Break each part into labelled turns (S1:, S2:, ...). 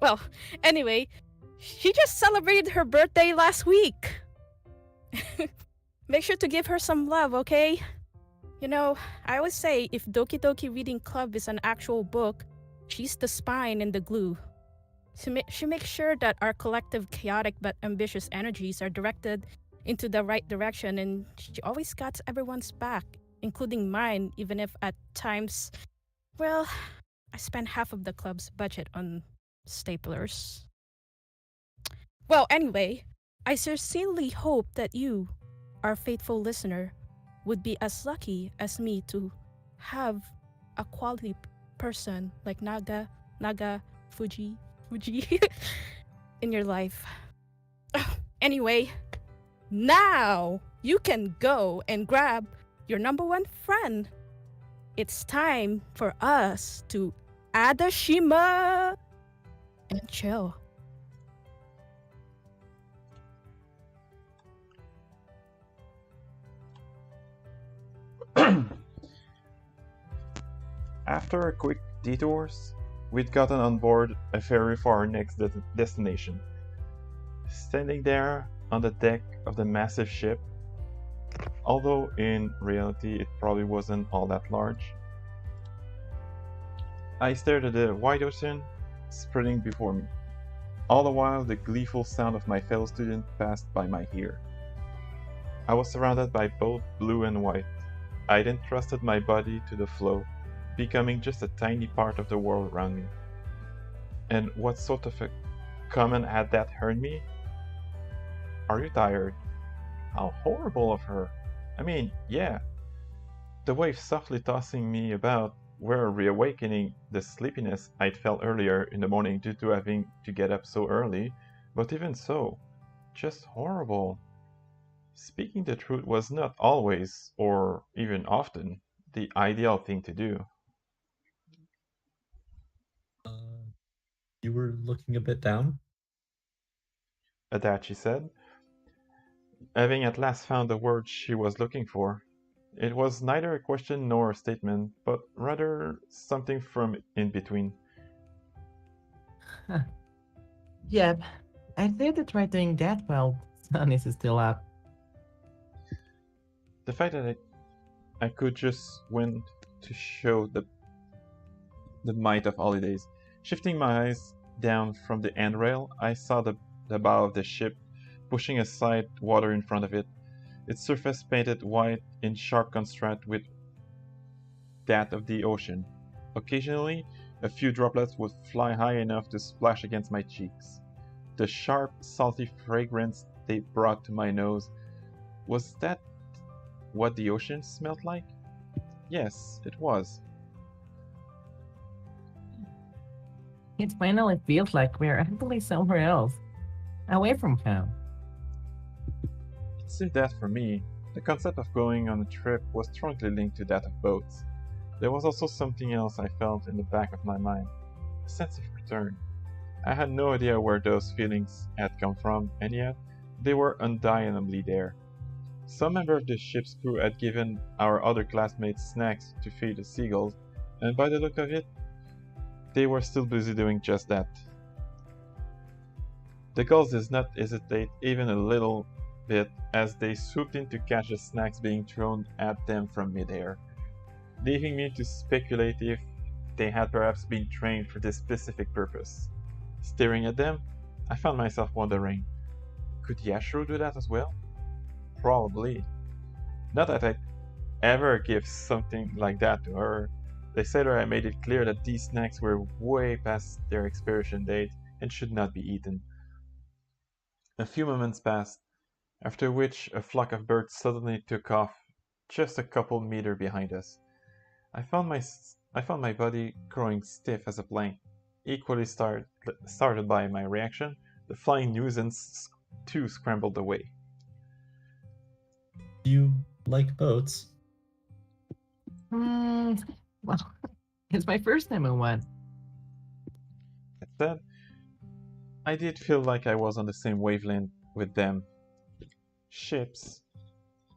S1: Well, anyway, she just celebrated her birthday last week. Make sure to give her some love, okay? You know, I always say if Doki Doki Reading Club is an actual book, she's the spine and the glue. She makes sure that our collective chaotic but ambitious energies are directed into the right direction, and she always got everyone's back, including mine, even if at times, well, I spend half of the club's budget on staplers. Well, anyway, I sincerely hope that you, our faithful listener, would be as lucky as me to have a quality person like Nagafujifuji in your life. Anyway, now you can go and grab your number one friend. It's time for us to Adashima and chill.
S2: After a quick detours, we'd gotten on board a ferry for our next destination. Standing there on the deck of the massive ship, although in reality it probably wasn't all that large, I stared at the wide ocean spreading before me. All the while, the gleeful sound of my fellow student passed by my ear. I was surrounded by both blue and white. I'd entrusted my body to the flow, becoming just a tiny part of the world around me. And what sort of a comment had that heard me? Are you tired? How horrible of her. I mean, yeah. The waves softly tossing me about were reawakening the sleepiness I'd felt earlier in the morning due to having to get up so early, but even so, just horrible. Speaking the truth was not always, or even often, the ideal thing to do.
S3: You were looking a bit down?
S2: Adachi said, having at last found the word she was looking for. It was neither a question nor a statement, but rather something from in between.
S4: Yep, I'd say to try doing that while sun is still up.
S2: The fact that I could just went to show the might of holidays. Shifting my eyes down from the handrail, I saw the bow of the ship pushing aside water in front of it, its surface painted white in sharp contrast with that of the ocean. Occasionally, a few droplets would fly high enough to splash against my cheeks. The sharp, salty fragrance they brought to my nose, was that what the ocean smelled like? Yes, it was.
S4: It finally feels like we're actually somewhere else, away from home.
S2: It's that for me. The concept of going on a trip was strongly linked to that of boats. There was also something else I felt in the back of my mind, a sense of return. I had no idea where those feelings had come from, and yet they were undeniably there. Some member of the ship's crew had given our other classmates snacks to feed the seagulls, and by the look of it, they were still busy doing just that. The gulls did not hesitate even a little bit as they swooped in to catch the snacks being thrown at them from midair, leaving me to speculate if they had perhaps been trained for this specific purpose. Staring at them, I found myself wondering, could Yashiro do that as well? Probably. Not that I'd ever give something like that to her. The sailor had made it clear that these snacks were way past their expiration date and should not be eaten. A few moments passed, after which a flock of birds suddenly took off just a couple meters behind us. I found my body growing stiff as a plank. Equally started by my reaction, the flying nuisance too scrambled away.
S3: You like boats?
S4: Well, it's my first time on one.
S2: Instead, I did feel like I was on the same wavelength with them. Ships,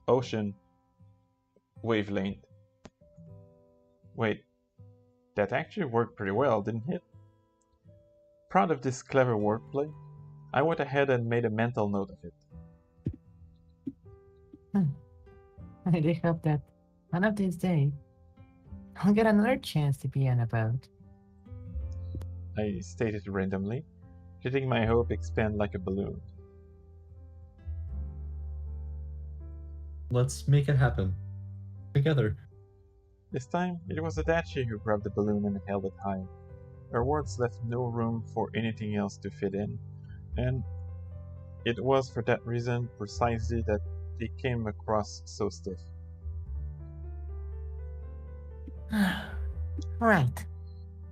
S2: ocean, wavelength. Wait, that actually worked pretty well, didn't it? Proud of this clever wordplay, I went ahead and made a mental note of it.
S4: I do hope that one of these days I'll get another chance to be on a boat.
S2: I stated randomly, letting my hope expand like a balloon.
S3: Let's make it happen. Together.
S2: This time, it was Adachi who grabbed the balloon and held it high. Her words left no room for anything else to fit in, and it was for that reason precisely that they came across so stiff.
S4: Right.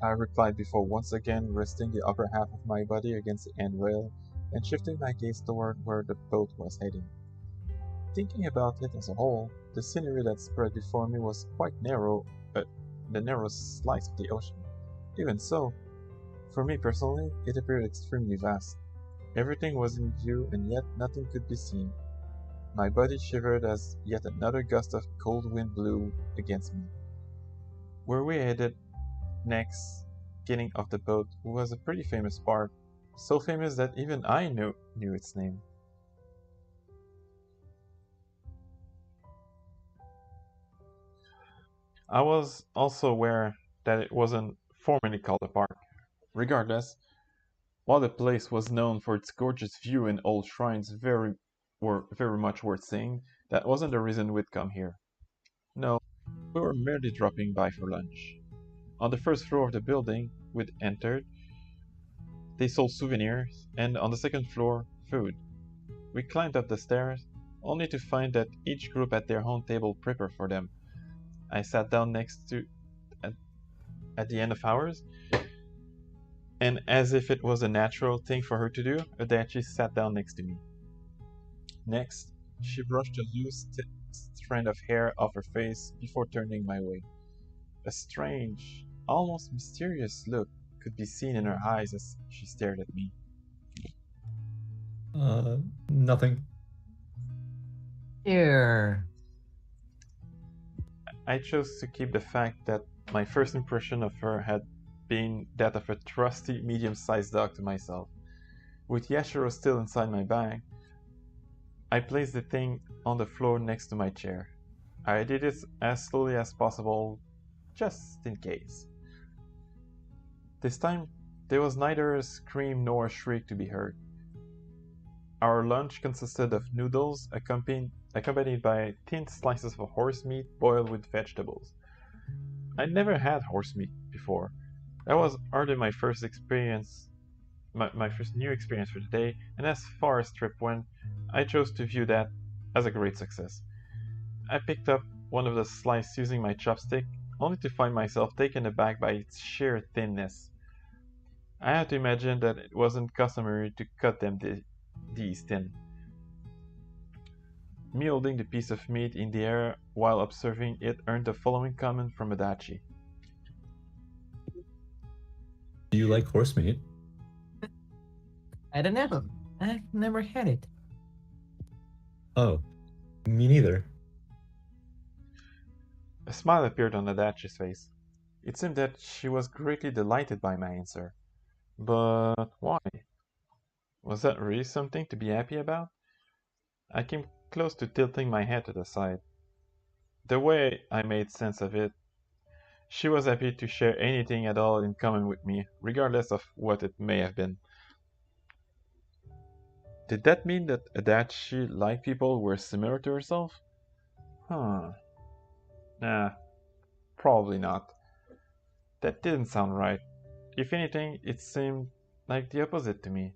S2: I replied before once again resting the upper half of my body against the end rail and shifting my gaze toward where the boat was heading. Thinking about it as a whole, the scenery that spread before me was quite narrow, the narrowest slice of the ocean. Even so, for me personally, it appeared extremely vast. Everything was in view and yet nothing could be seen. My body shivered as yet another gust of cold wind blew against me. Where we headed next, getting off the boat, was a pretty famous park, so famous that even I knew its name. I was also aware that it wasn't formerly called a park. Regardless, while the place was known for its gorgeous view and old shrines were very much worth seeing, that wasn't the reason we'd come here. No, we were merely dropping by for lunch. On the first floor of the building we'd entered, they sold souvenirs, and on the second floor, food. We climbed up the stairs, only to find that each group had their own table prepared for them. I sat down next to at the end of ours, and as if it was a natural thing for her to do, Adachi sat down next to me. Next, she brushed a loose strand of hair off her face before turning my way. A strange, almost mysterious look could be seen in her eyes as she stared at me.
S3: Nothing.
S4: Here.
S2: I chose to keep the fact that my first impression of her had been that of a trusty, medium-sized dog to myself. With Yashiro still inside my bag, I placed the thing on the floor next to my chair. I did it as slowly as possible, just in case. This time, there was neither a scream nor a shriek to be heard. Our lunch consisted of noodles accompanied by thin slices of horse meat boiled with vegetables. I'd never had horse meat before. That was hardly my first experience, my first new experience for the day, and as far as trip went, I chose to view that as a great success. I picked up one of the slices using my chopstick, only to find myself taken aback by its sheer thinness. I had to imagine that it wasn't customary to cut them these thin. Me holding the piece of meat in the air while observing it earned the following comment from Adachi.
S3: Do you like horse meat?
S4: I don't know. I've never had it.
S3: Oh, me neither.
S2: A smile appeared on Adachi's face. It seemed that she was greatly delighted by my answer. But why? Was that really something to be happy about? I came close to tilting my head to the side. The way I made sense of it, she was happy to share anything at all in common with me, regardless of what it may have been. Did that mean that Adachi liked people who were similar to herself? Huh. Nah, probably not. That didn't sound right. If anything, it seemed like the opposite to me.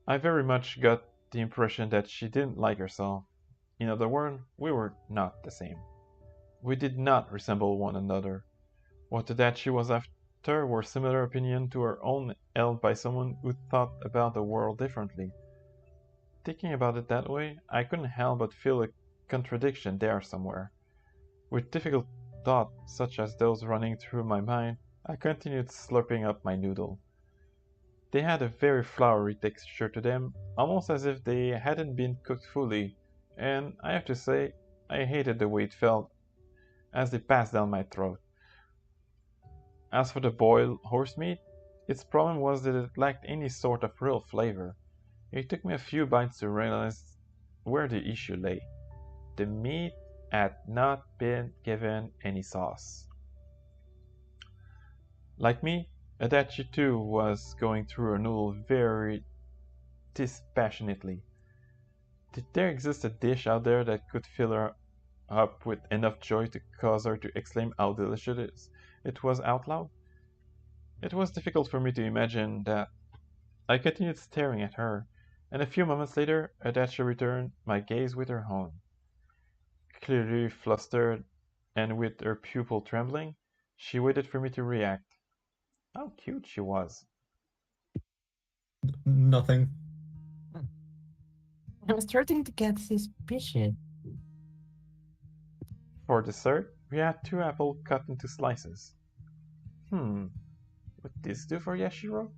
S2: I very much got the impression that she didn't like herself. In other words, we were not the same. We did not resemble one another. What Adachi was after were similar opinions to her own held by someone who thought about the world differently. Thinking about it that way, I couldn't help but feel a contradiction there somewhere. With difficult thoughts such as those running through my mind, I continued slurping up my noodle. They had a very floury texture to them, almost as if they hadn't been cooked fully, and I have to say, I hated the way it felt as they passed down my throat. As for the boiled horse meat, Its problem was that it lacked any sort of real flavor. It took me a few bites to realize where the issue lay. The meat had not been given any sauce. Like me, Adachi too was going through a noodle very dispassionately. Did there exist a dish out there that could fill her up with enough joy to cause her to exclaim how delicious it was out loud? It was difficult for me to imagine that. I continued staring at her, and a few moments later Adachi returned my gaze with her own. Clearly flustered, and with her pupil trembling, she waited for me to react. How cute she was.
S3: Nothing.
S4: I'm starting to get suspicious.
S2: For dessert, we had 2 apples cut into slices. Would this do for Yashiro?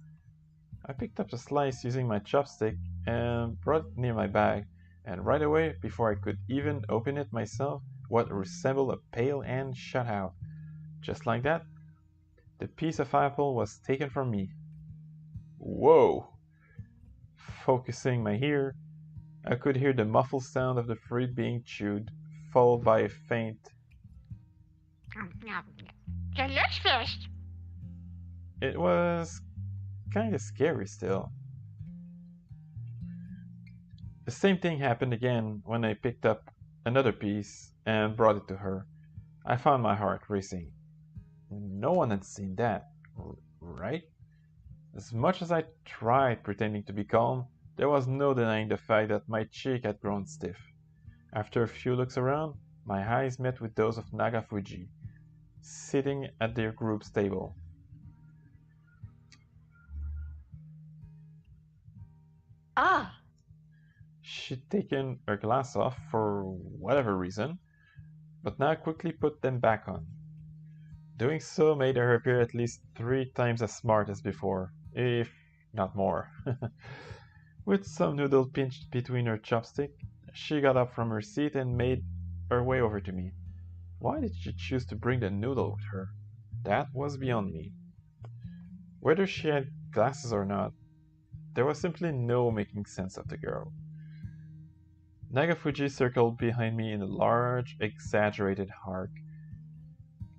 S2: I picked up the slice using my chopstick and brought it near my bag, and right away, before I could even open it myself, what resembled a pale hand shot out. Just like that, the piece of apple was taken from me. Whoa! Focusing my ear, I could hear the muffled sound of the fruit being chewed, followed by a faint
S5: Delicious.
S2: It was kinda scary still. The same thing happened again when I picked up another piece and brought it to her. I found my heart racing. No one had seen that, right? As much as I tried pretending to be calm, there was no denying the fact that my cheek had grown stiff. After a few looks around, my eyes met with those of Nagafuji, sitting at their group's table.
S5: Ah,
S2: She'd taken her glass off for whatever reason, but now quickly put them back on. Doing so made her appear at least 3 times as smart as before, if not more. With some noodle pinched between her chopstick, she got up from her seat and made her way over to me. Why did she choose to bring the noodle with her? That was beyond me. Whether she had glasses or not, there was simply no making sense of the girl. Nagafuji circled behind me in a large, exaggerated arc.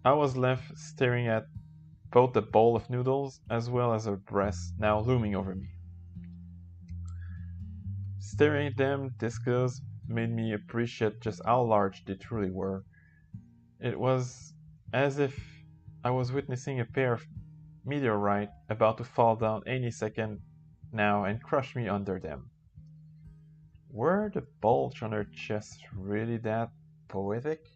S2: I was left staring at both the bowl of noodles as well as her breasts now looming over me. Staring at them, disgust made me appreciate just how large they truly were. It was as if I was witnessing a pair of meteorites about to fall down any second now and crush me under them. Were the bulge on her chest really that poetic?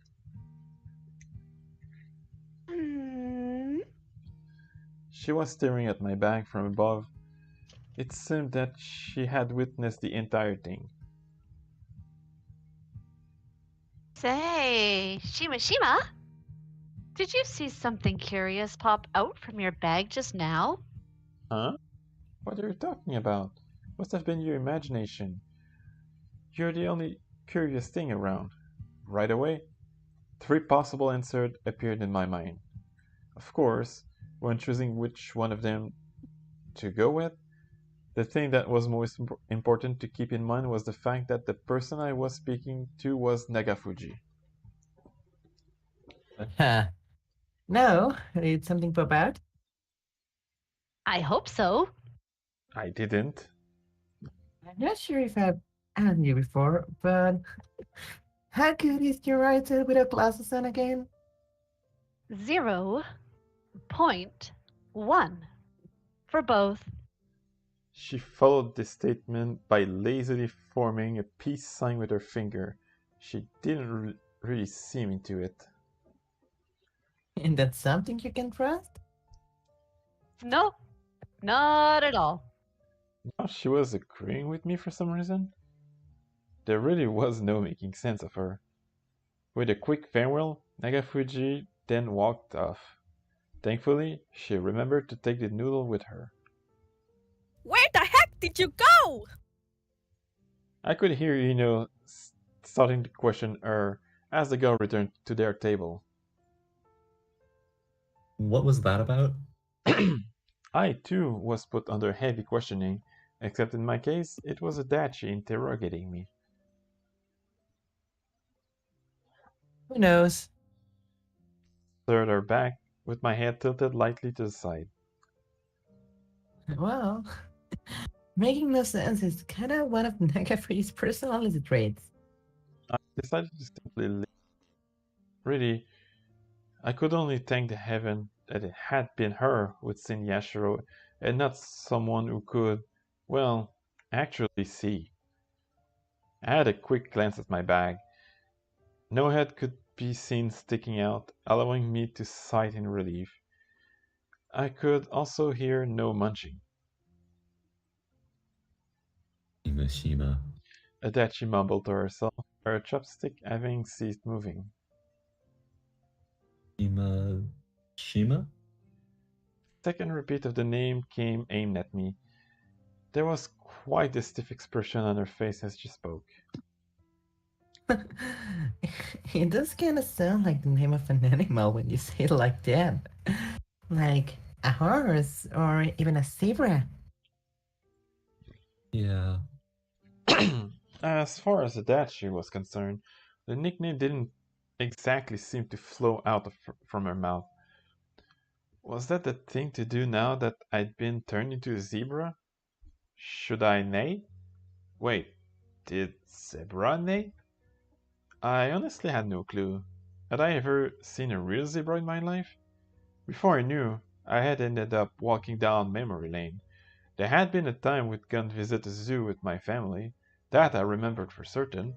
S2: She was staring at my bag from above. It seemed that she had witnessed the entire thing.
S5: say, Shima? Did you see something curious pop out from your bag just now?
S2: Huh? What are you talking about? Must have been your imagination. You're the only curious thing around. Right away, 3 possible answers appeared in my mind. Of course, when choosing which one of them to go with, the thing that was most important to keep in mind was the fact that the person I was speaking to was Nagafuji.
S4: No, did something pop out?
S5: I hope so.
S2: I didn't.
S4: I'm not sure if I've asked you before, but how good is your writer without glasses on again?
S5: 0.1 for both.
S2: She followed this statement by lazily forming a peace sign with her finger. She didn't really seem into it.
S4: And that's something you can trust?
S5: No, not at all.
S2: Now she was agreeing with me for some reason. There really was no making sense of her. With a quick farewell, Nagafuji then walked off. Thankfully, she remembered to take the noodle with her.
S1: Where the heck did you go?
S2: I could hear Hino starting to question her as the girl returned to their table.
S3: What was that about?
S2: I too was put under heavy questioning, except in my case, it was Adachi interrogating me.
S4: Who knows?
S2: Stared her back, with my head tilted lightly to the side.
S4: Well, making no sense is kind of one of Nagafuji's personality traits.
S2: I decided to simply leave. Really, I could only thank the heaven that it had been her who'd seen Yashiro and not someone who could, well, actually see. I had a quick glance at my bag. No head could be seen sticking out, allowing me to sigh in relief. I could also hear no munching.
S3: Shima.
S2: Adachi mumbled to herself, her chopstick having ceased moving.
S3: Shima?
S2: Second repeat of the name came aimed at me. There was quite a stiff expression on her face as she spoke.
S4: It does kind of sound like the name of an animal when you say it like that. Like a horse or even a zebra.
S3: Yeah.
S2: As far as Adachi was concerned, the nickname didn't exactly seem to flow out from her mouth. Was that the thing to do now that I'd been turned into a zebra? Should I neigh? Wait, did zebra neigh? I honestly had no clue. Had I ever seen a real zebra in my life? Before I knew, I had ended up walking down memory lane. There had been a time we'd gone visit a zoo with my family. That I remembered for certain.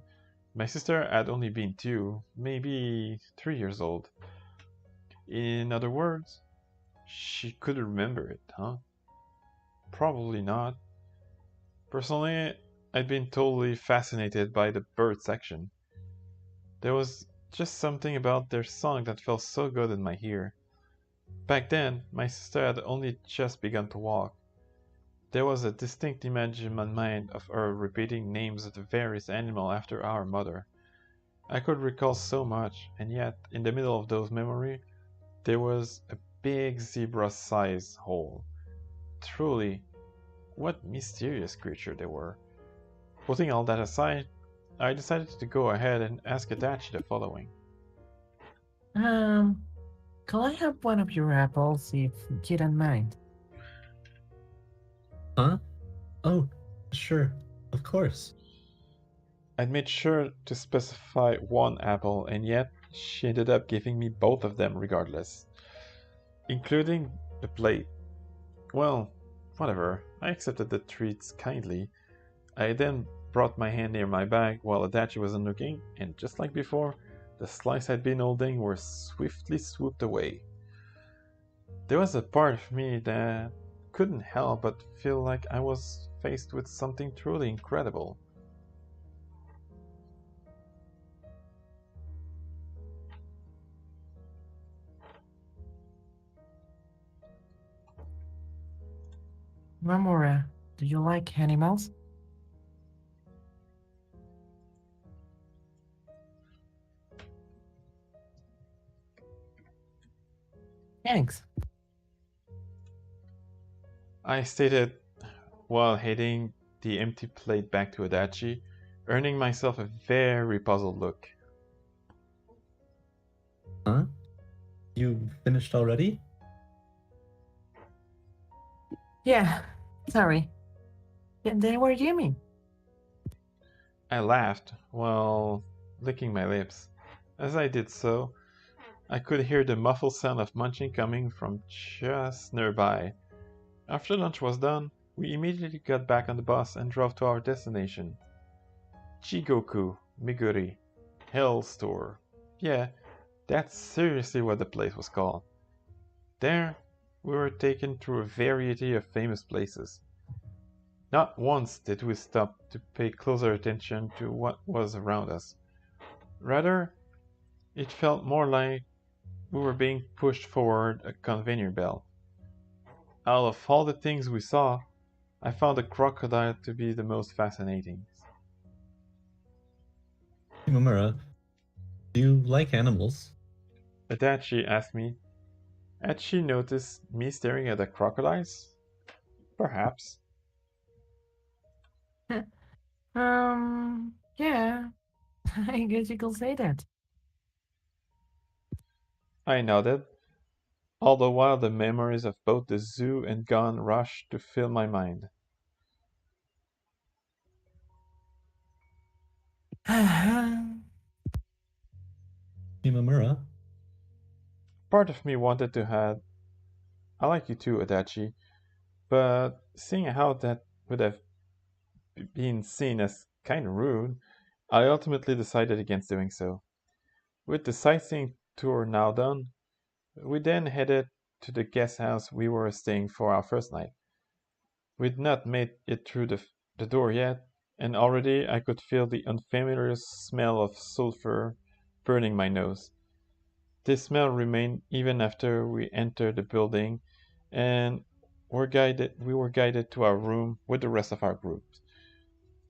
S2: My sister had only been 2, maybe 3 years old. In other words, she could remember it, huh? Probably not. Personally, I'd been totally fascinated by the bird section. There was just something about their song that felt so good in my ear. Back then, my sister had only just begun to walk. There was a distinct image in my mind of her repeating names of the various animals after our mother. I could recall so much, and yet, in the middle of those memories, there was a big zebra-sized hole. Truly, what mysterious creature they were. Putting all that aside, I decided to go ahead and ask Adachi the following.
S4: Can I have one of your apples if you don't mind?
S3: Huh? Oh, sure. Of course.
S2: I'd made sure to specify one apple, and yet she ended up giving me both of them regardless, including the plate. Well, whatever, I accepted the treats kindly. I then brought my hand near my bag while Adachi wasn't looking, and just like before, the slice I'd been holding were swiftly swooped away. There was a part of me that couldn't help but feel like I was faced with something truly incredible.
S4: Mamura, do you like animals? Thanks.
S2: I stated while handing the empty plate back to Adachi, earning myself a very puzzled look.
S3: Huh? You finished already?
S4: Yeah, sorry. They were yummy.
S2: I laughed while licking my lips. As I did so, I could hear the muffled sound of munching coming from just nearby. After lunch was done, we immediately got back on the bus and drove to our destination. Chigoku Miguri Hell Store. Yeah, that's seriously what the place was called. There, we were taken through a variety of famous places. Not once did we stop to pay closer attention to what was around us. Rather, it felt more like we were being pushed forward a conveyor belt. Out of all the things we saw, I found the crocodile to be the most fascinating.
S3: Shimamura, do you like animals?
S2: Adachi asked me, had she noticed me staring at the crocodiles? Perhaps.
S4: Yeah, I guess you could say that.
S2: I nodded, all the while the memories of both the zoo and Gon rushed to fill my mind.
S3: Shimamura,
S2: Part of me wanted to add, I like you too, Adachi, but seeing how that would have been seen as kinda rude, I ultimately decided against doing so. With the sightseeing tour now done, we then headed to the guest house we were staying for our first night. We'd not made it through the door yet, and already I could feel the unfamiliar smell of sulfur burning my nose. This smell remained even after we entered the building, and we were guided to our room with the rest of our group.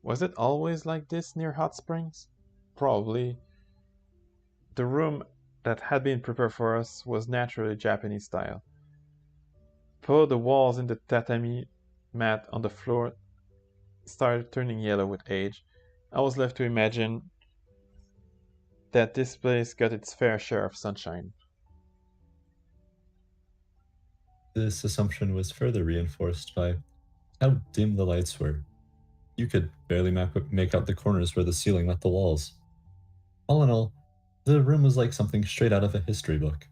S2: Was it always like this near hot springs? Probably. The room that had been prepared for us was naturally Japanese style. Though the walls and the tatami mat on the floor started turning yellow with age, I was left to imagine that this place got its fair share of sunshine.
S3: this assumption was further reinforced by how dim the lights were. You could barely make out the corners where the ceiling met the walls. All in all, the room was like something straight out of a history book.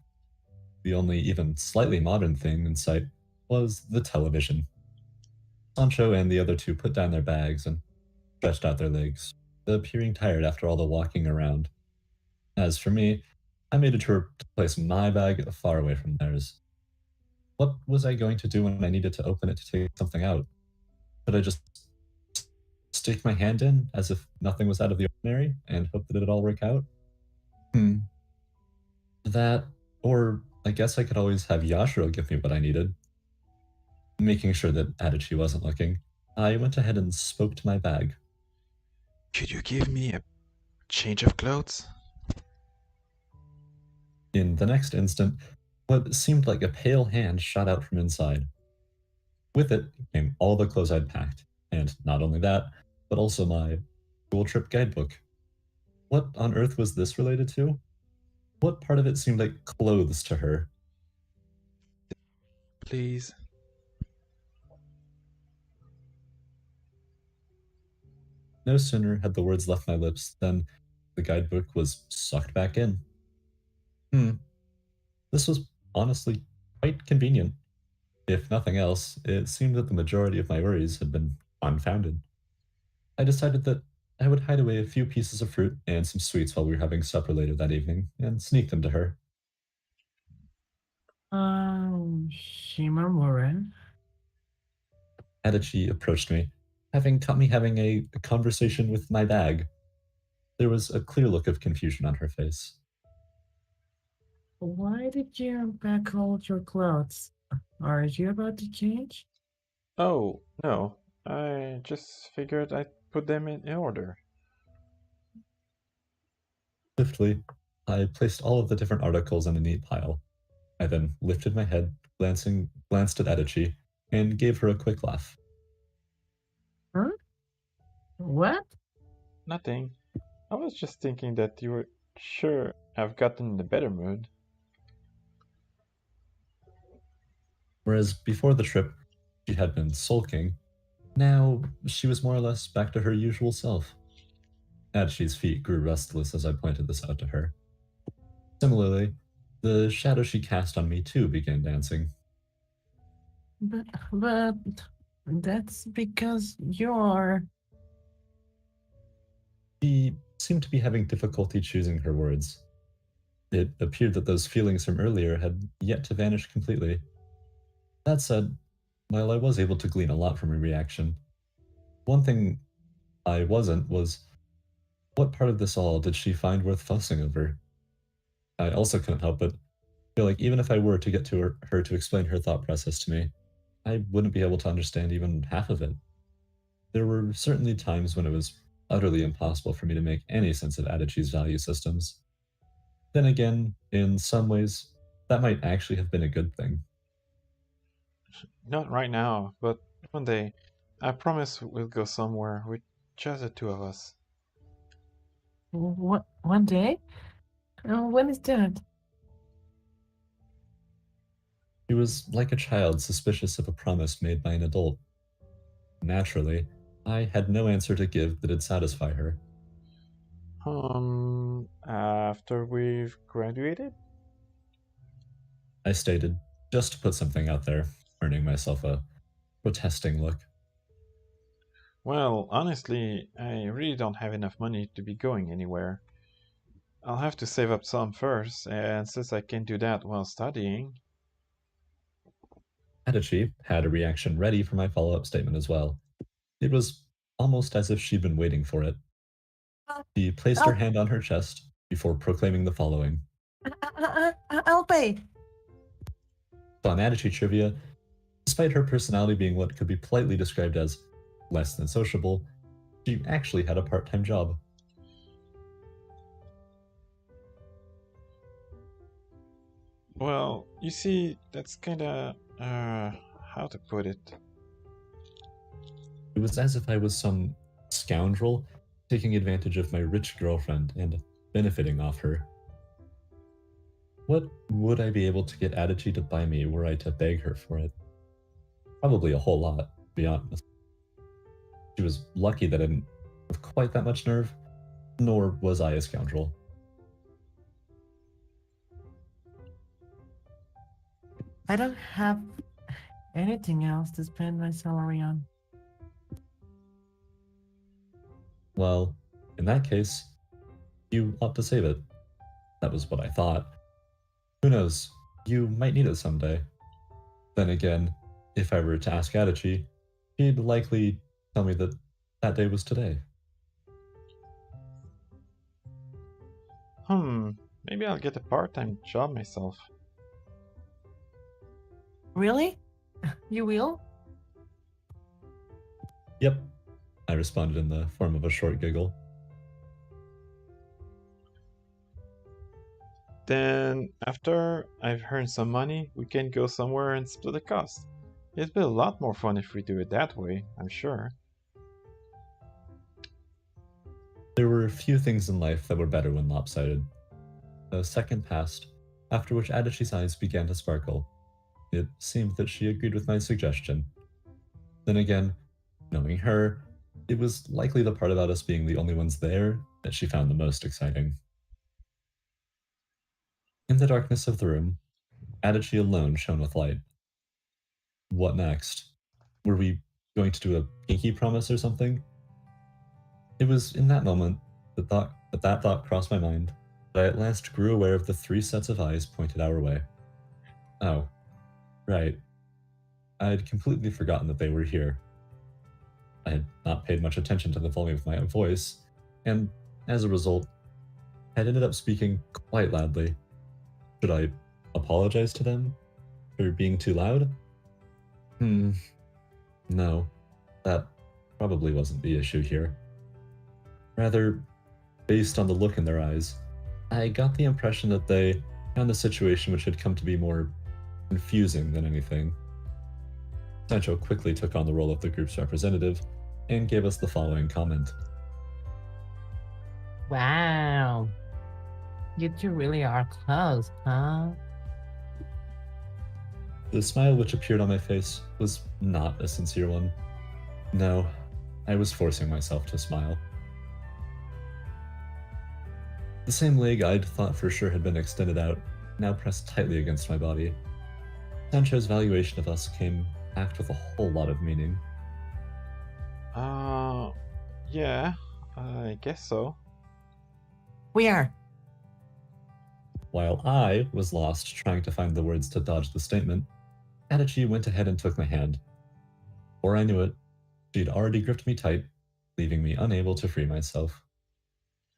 S3: The only even slightly modern thing in sight was the television. Sancho and the other two put down their bags and stretched out their legs, appearing tired after all the walking around. As for me, I made a tour to place my bag far away from theirs. What was I going to do when I needed to open it to take something out? Could I just stick my hand in as if nothing was out of the ordinary and hope that it'd all work out? That, or I guess I could always have Yashiro give me what I needed. Making sure that Adachi wasn't looking, I went ahead and spoke to my bag.
S2: Could you give me a change of clothes?
S3: In the next instant, what seemed like a pale hand shot out from inside. With it came all the clothes I'd packed, and not only that, but also my school trip guidebook. What on earth was this related to? What part of it seemed like clothes to her?
S2: Please.
S3: No sooner had the words left my lips than the guidebook was sucked back in. This was honestly quite convenient. If nothing else, it seemed that the majority of my worries had been unfounded. I decided that I would hide away a few pieces of fruit and some sweets while we were having supper later that evening and sneak them to her.
S4: Shimamura?
S3: Adachi approached me, having caught me having a conversation with my bag. There was a clear look of confusion on her face.
S4: Why did you pack all your clothes? Are you about to change?
S2: Oh, no. I just figured I'd put them in order.
S3: Swiftly, I placed all of the different articles in a neat pile. I then lifted my head, glanced at Adachi, and gave her a quick laugh.
S4: Huh? What?
S2: Nothing. I was just thinking that you were sure I've gotten in a better mood.
S3: Whereas before the trip, she had been sulking, now she was more or less back to her usual self. Adachi's feet grew restless as I pointed this out to her. Similarly, the shadow she cast on me too began dancing.
S4: But that's because you're...
S3: She seemed to be having difficulty choosing her words. It appeared that those feelings from earlier had yet to vanish completely. That said, while I was able to glean a lot from her reaction, one thing I wasn't was what part of this all did she find worth fussing over? I also couldn't help but feel like even if I were to get to her to explain her thought process to me, I wouldn't be able to understand even half of it. There were certainly times when it was utterly impossible for me to make any sense of Adachi's value systems. Then again, in some ways, that might actually have been a good thing.
S2: Not right now, but One day, I promise we'll go somewhere with just the two of us.
S4: One day? When is that?
S3: She was like a child suspicious of a promise made by an adult. Naturally, I had no answer to give that'd satisfy her.
S2: After we've graduated?
S3: I stated, just to put something out there, earning myself a protesting look.
S2: Well, honestly, I really don't have enough money to be going anywhere. I'll have to save up some first, and since I can't do that while studying...
S3: Adachi had a reaction ready for my follow-up statement as well. It was almost as if she'd been waiting for it. She placed her hand on her chest before proclaiming the following.
S4: I'll pay.
S3: On Adachi trivia, despite her personality being what could be politely described as less than sociable, she actually had a part-time job.
S2: Well, you see, that's kinda... how to put it?
S3: It was as if I was some scoundrel taking advantage of my rich girlfriend and benefiting off her. What would I be able to get Adachi to buy me were I to beg her for it? Probably a whole lot, to be honest. She was lucky that I didn't have quite that much nerve, nor was I a scoundrel.
S4: I don't have anything else to spend my salary on.
S3: Well, in that case, you ought to save it. That was what I thought. Who knows, you might need it someday. Then again, if I were to ask Adachi, he'd likely tell me that that day was today.
S2: Maybe I'll get a part-time job myself.
S4: Really? You will?
S3: Yep, I responded in the form of a short giggle.
S2: Then, after I've earned some money, we can go somewhere and split the cost. It'd be a lot more fun if we do it that way, I'm sure.
S3: There were a few things in life that were better when lopsided. A second passed, after which Adachi's eyes began to sparkle. It seemed that she agreed with my suggestion. Then again, knowing her, it was likely the part about us being the only ones there that she found the most exciting. In the darkness of the room, Adachi alone shone with light. What next? Were we going to do a pinky promise or something? It was in that moment that thought crossed my mind that I at last grew aware of the 3 sets of eyes pointed our way. Oh, right. I had completely forgotten that they were here. I had not paid much attention to the volume of my own voice, and as a result, had ended up speaking quite loudly. Should I apologize to them for being too loud? No, that probably wasn't the issue here. Rather, based on the look in their eyes, I got the impression that they found the situation which had come to be more confusing than anything. Sancho quickly took on the role of the group's representative and gave us the following comment.
S4: Wow. You two really are close, huh?
S3: The smile which appeared on my face was not a sincere one. No, I was forcing myself to smile. The same leg I'd thought for sure had been extended out, now pressed tightly against my body. Sancho's valuation of us came packed with a whole lot of meaning.
S2: Yeah, I guess so.
S4: We are.
S3: While I was lost trying to find the words to dodge the statement, Adachi went ahead and took my hand. Before I knew it, she'd already gripped me tight, leaving me unable to free myself.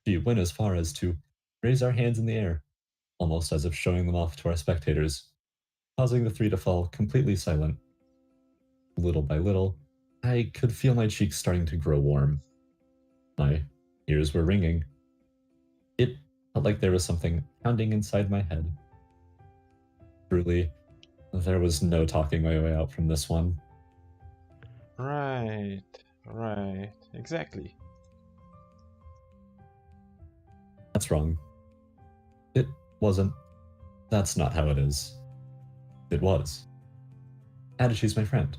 S3: She went as far as to raise our hands in the air, almost as if showing them off to our spectators, causing the 3 to fall completely silent. Little by little, I could feel my cheeks starting to grow warm. My ears were ringing. It felt like there was something pounding inside my head. Truly, there was no talking my way out from this one.
S2: Right, right, exactly.
S3: That's wrong. It wasn't. That's not how it is. It was. Adachi's my friend.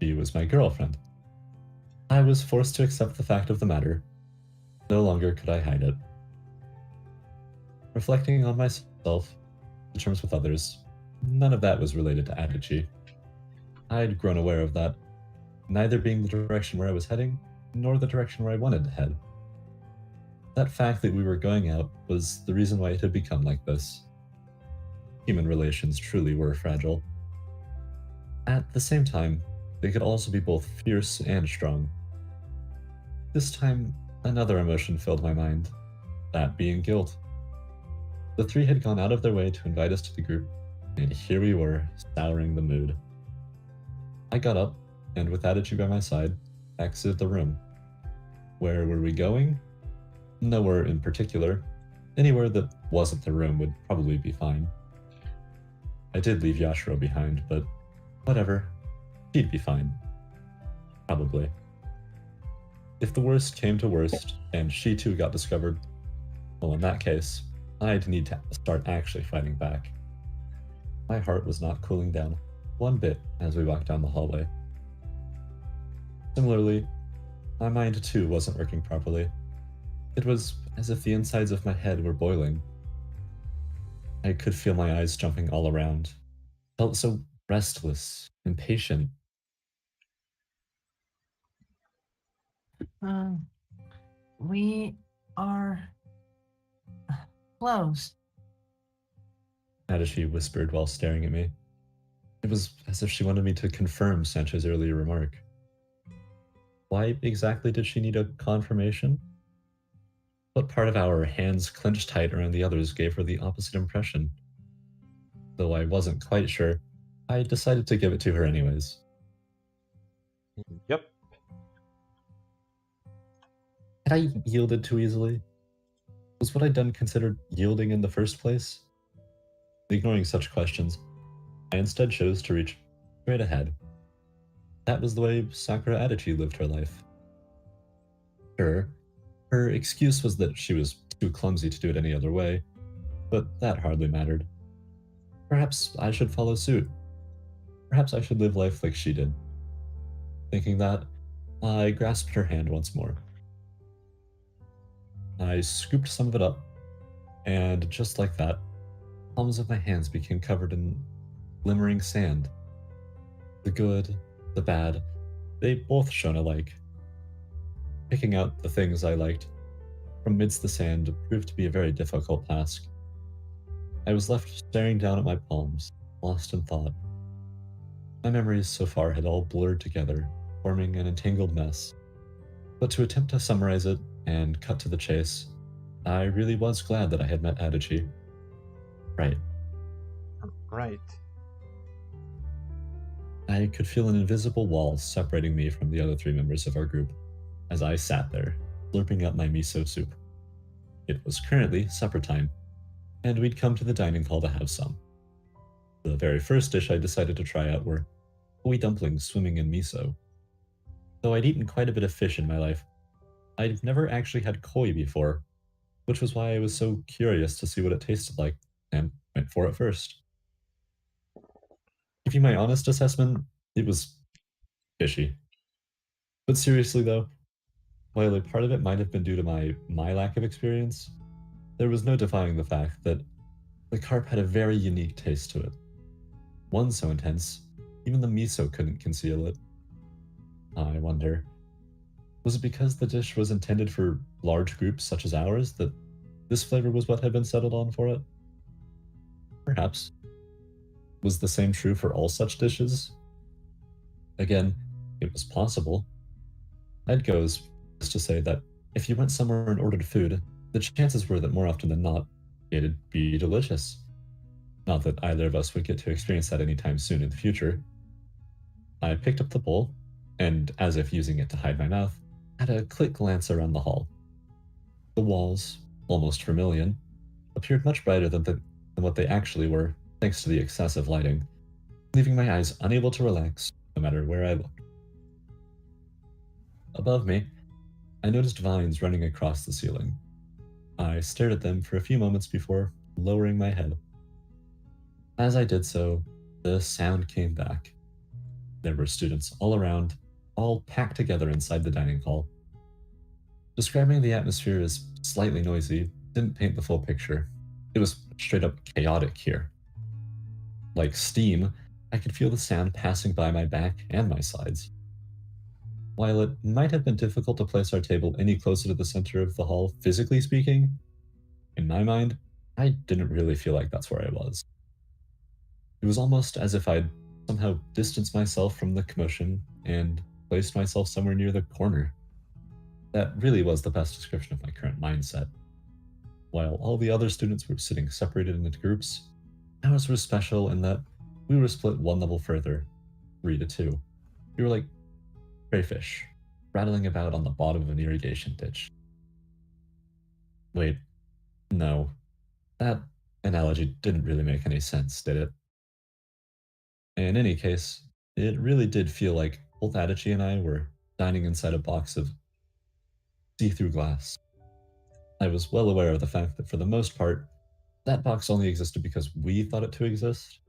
S3: She was my girlfriend. I was forced to accept the fact of the matter. No longer could I hide it. Reflecting on myself, in terms with others, none of that was related to Adachi. I'd grown aware of that, neither being the direction where I was heading, nor the direction where I wanted to head. That fact that we were going out was the reason why it had become like this. Human relations truly were fragile. At the same time, they could also be both fierce and strong. This time, another emotion filled my mind, that being guilt. The three had gone out of their way to invite us to the group, and here we were, souring the mood. I got up, and with Adachi by my side, exited the room. Where were we going? Nowhere in particular. Anywhere that wasn't the room would probably be fine. I did leave Yashiro behind, but whatever. She'd be fine. Probably. If the worst came to worst, and she too got discovered, well, in that case, I'd need to start actually fighting back. My heart was not cooling down one bit as we walked down the hallway. Similarly, my mind too wasn't working properly. It was as if the insides of my head were boiling. I could feel my eyes jumping all around. Felt so restless, impatient.
S4: We are close.
S3: Adachi whispered while staring at me. It was as if she wanted me to confirm Sancho's earlier remark. Why exactly did she need a confirmation? What part of our hands clenched tight around the others gave her the opposite impression? Though I wasn't quite sure, I decided to give it to her anyways.
S2: Yep.
S3: Had I yielded too easily? Was what I'd done considered yielding in the first place? Ignoring such questions, I instead chose to reach straight ahead. That was the way Sakura Adachi lived her life. Sure, her excuse was that she was too clumsy to do it any other way, but that hardly mattered. Perhaps I should follow suit. Perhaps I should live life like she did. Thinking that, I grasped her hand once more. I scooped some of it up, and just like that, palms of my hands became covered in glimmering sand. The good, the bad, they both shone alike. Picking out the things I liked from amidst the sand proved to be a very difficult task. I was left staring down at my palms, lost in thought. My memories so far had all blurred together, forming an entangled mess. But to attempt to summarize it and cut to the chase, I really was glad that I had met Adachi. Right.
S2: Right.
S3: I could feel an invisible wall separating me from the other three members of our group as I sat there, slurping up my miso soup. It was currently supper time, and we'd come to the dining hall to have some. The very first dish I decided to try out were koi dumplings swimming in miso. Though I'd eaten quite a bit of fish in my life, I'd never actually had koi before, which was why I was so curious to see what it tasted like, and went for it first. To give you my honest assessment, it was fishy. But seriously though, while a part of it might have been due to my lack of experience, there was no defying the fact that the carp had a very unique taste to it. One so intense, even the miso couldn't conceal it. I wonder, was it because the dish was intended for large groups such as ours that this flavor was what had been settled on for it? Perhaps. Was the same true for all such dishes? Again, it was possible. I'd go as to say that if you went somewhere and ordered food, the chances were that more often than not, it'd be delicious. Not that either of us would get to experience that anytime soon in the future. I picked up the bowl, and as if using it to hide my mouth, had a quick glance around the hall. The walls, almost vermilion, appeared much brighter than what they actually were, thanks to the excessive lighting, leaving my eyes unable to relax no matter where I looked. Above me, I noticed vines running across the ceiling. I stared at them for a few moments before lowering my head. As I did so, the sound came back. There were students all around, all packed together inside the dining hall. Describing the atmosphere as slightly noisy didn't paint the full picture. It was straight up chaotic here. Like steam, I could feel the sound passing by my back and my sides. While it might have been difficult to place our table any closer to the center of the hall, physically speaking, in my mind, I didn't really feel like that's where I was. It was almost as if I'd somehow distanced myself from the commotion and placed myself somewhere near the corner. That really was the best description of my current mindset. While all the other students were sitting separated into groups, ours was special in that we were split one level further, 3 to 2. We were like crayfish, rattling about on the bottom of an irrigation ditch. Wait, no. That analogy didn't really make any sense, did it? In any case, it really did feel like both Adachi and I were dining inside a box of see-through glass. I was well aware of the fact that for the most part, that box only existed because we thought it to exist.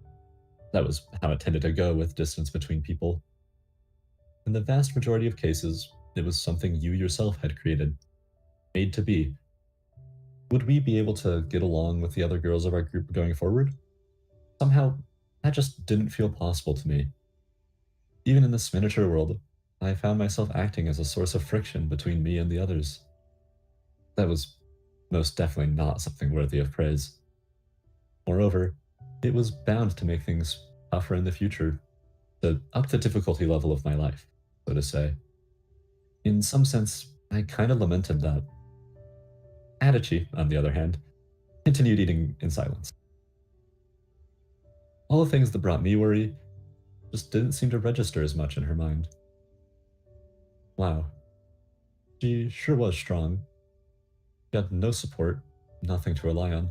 S3: That was how it tended to go with distance between people. In the vast majority of cases, it was something you yourself had created, made to be. Would we be able to get along with the other girls of our group going forward? Somehow, that just didn't feel possible to me. Even in this miniature world, I found myself acting as a source of friction between me and the others. That was most definitely not something worthy of praise. Moreover, it was bound to make things tougher in the future, to up the difficulty level of my life, so to say. In some sense, I kind of lamented that. Adachi, on the other hand, continued eating in silence. All the things that brought me worry just didn't seem to register as much in her mind. Wow. She sure was strong. She had no support, nothing to rely on,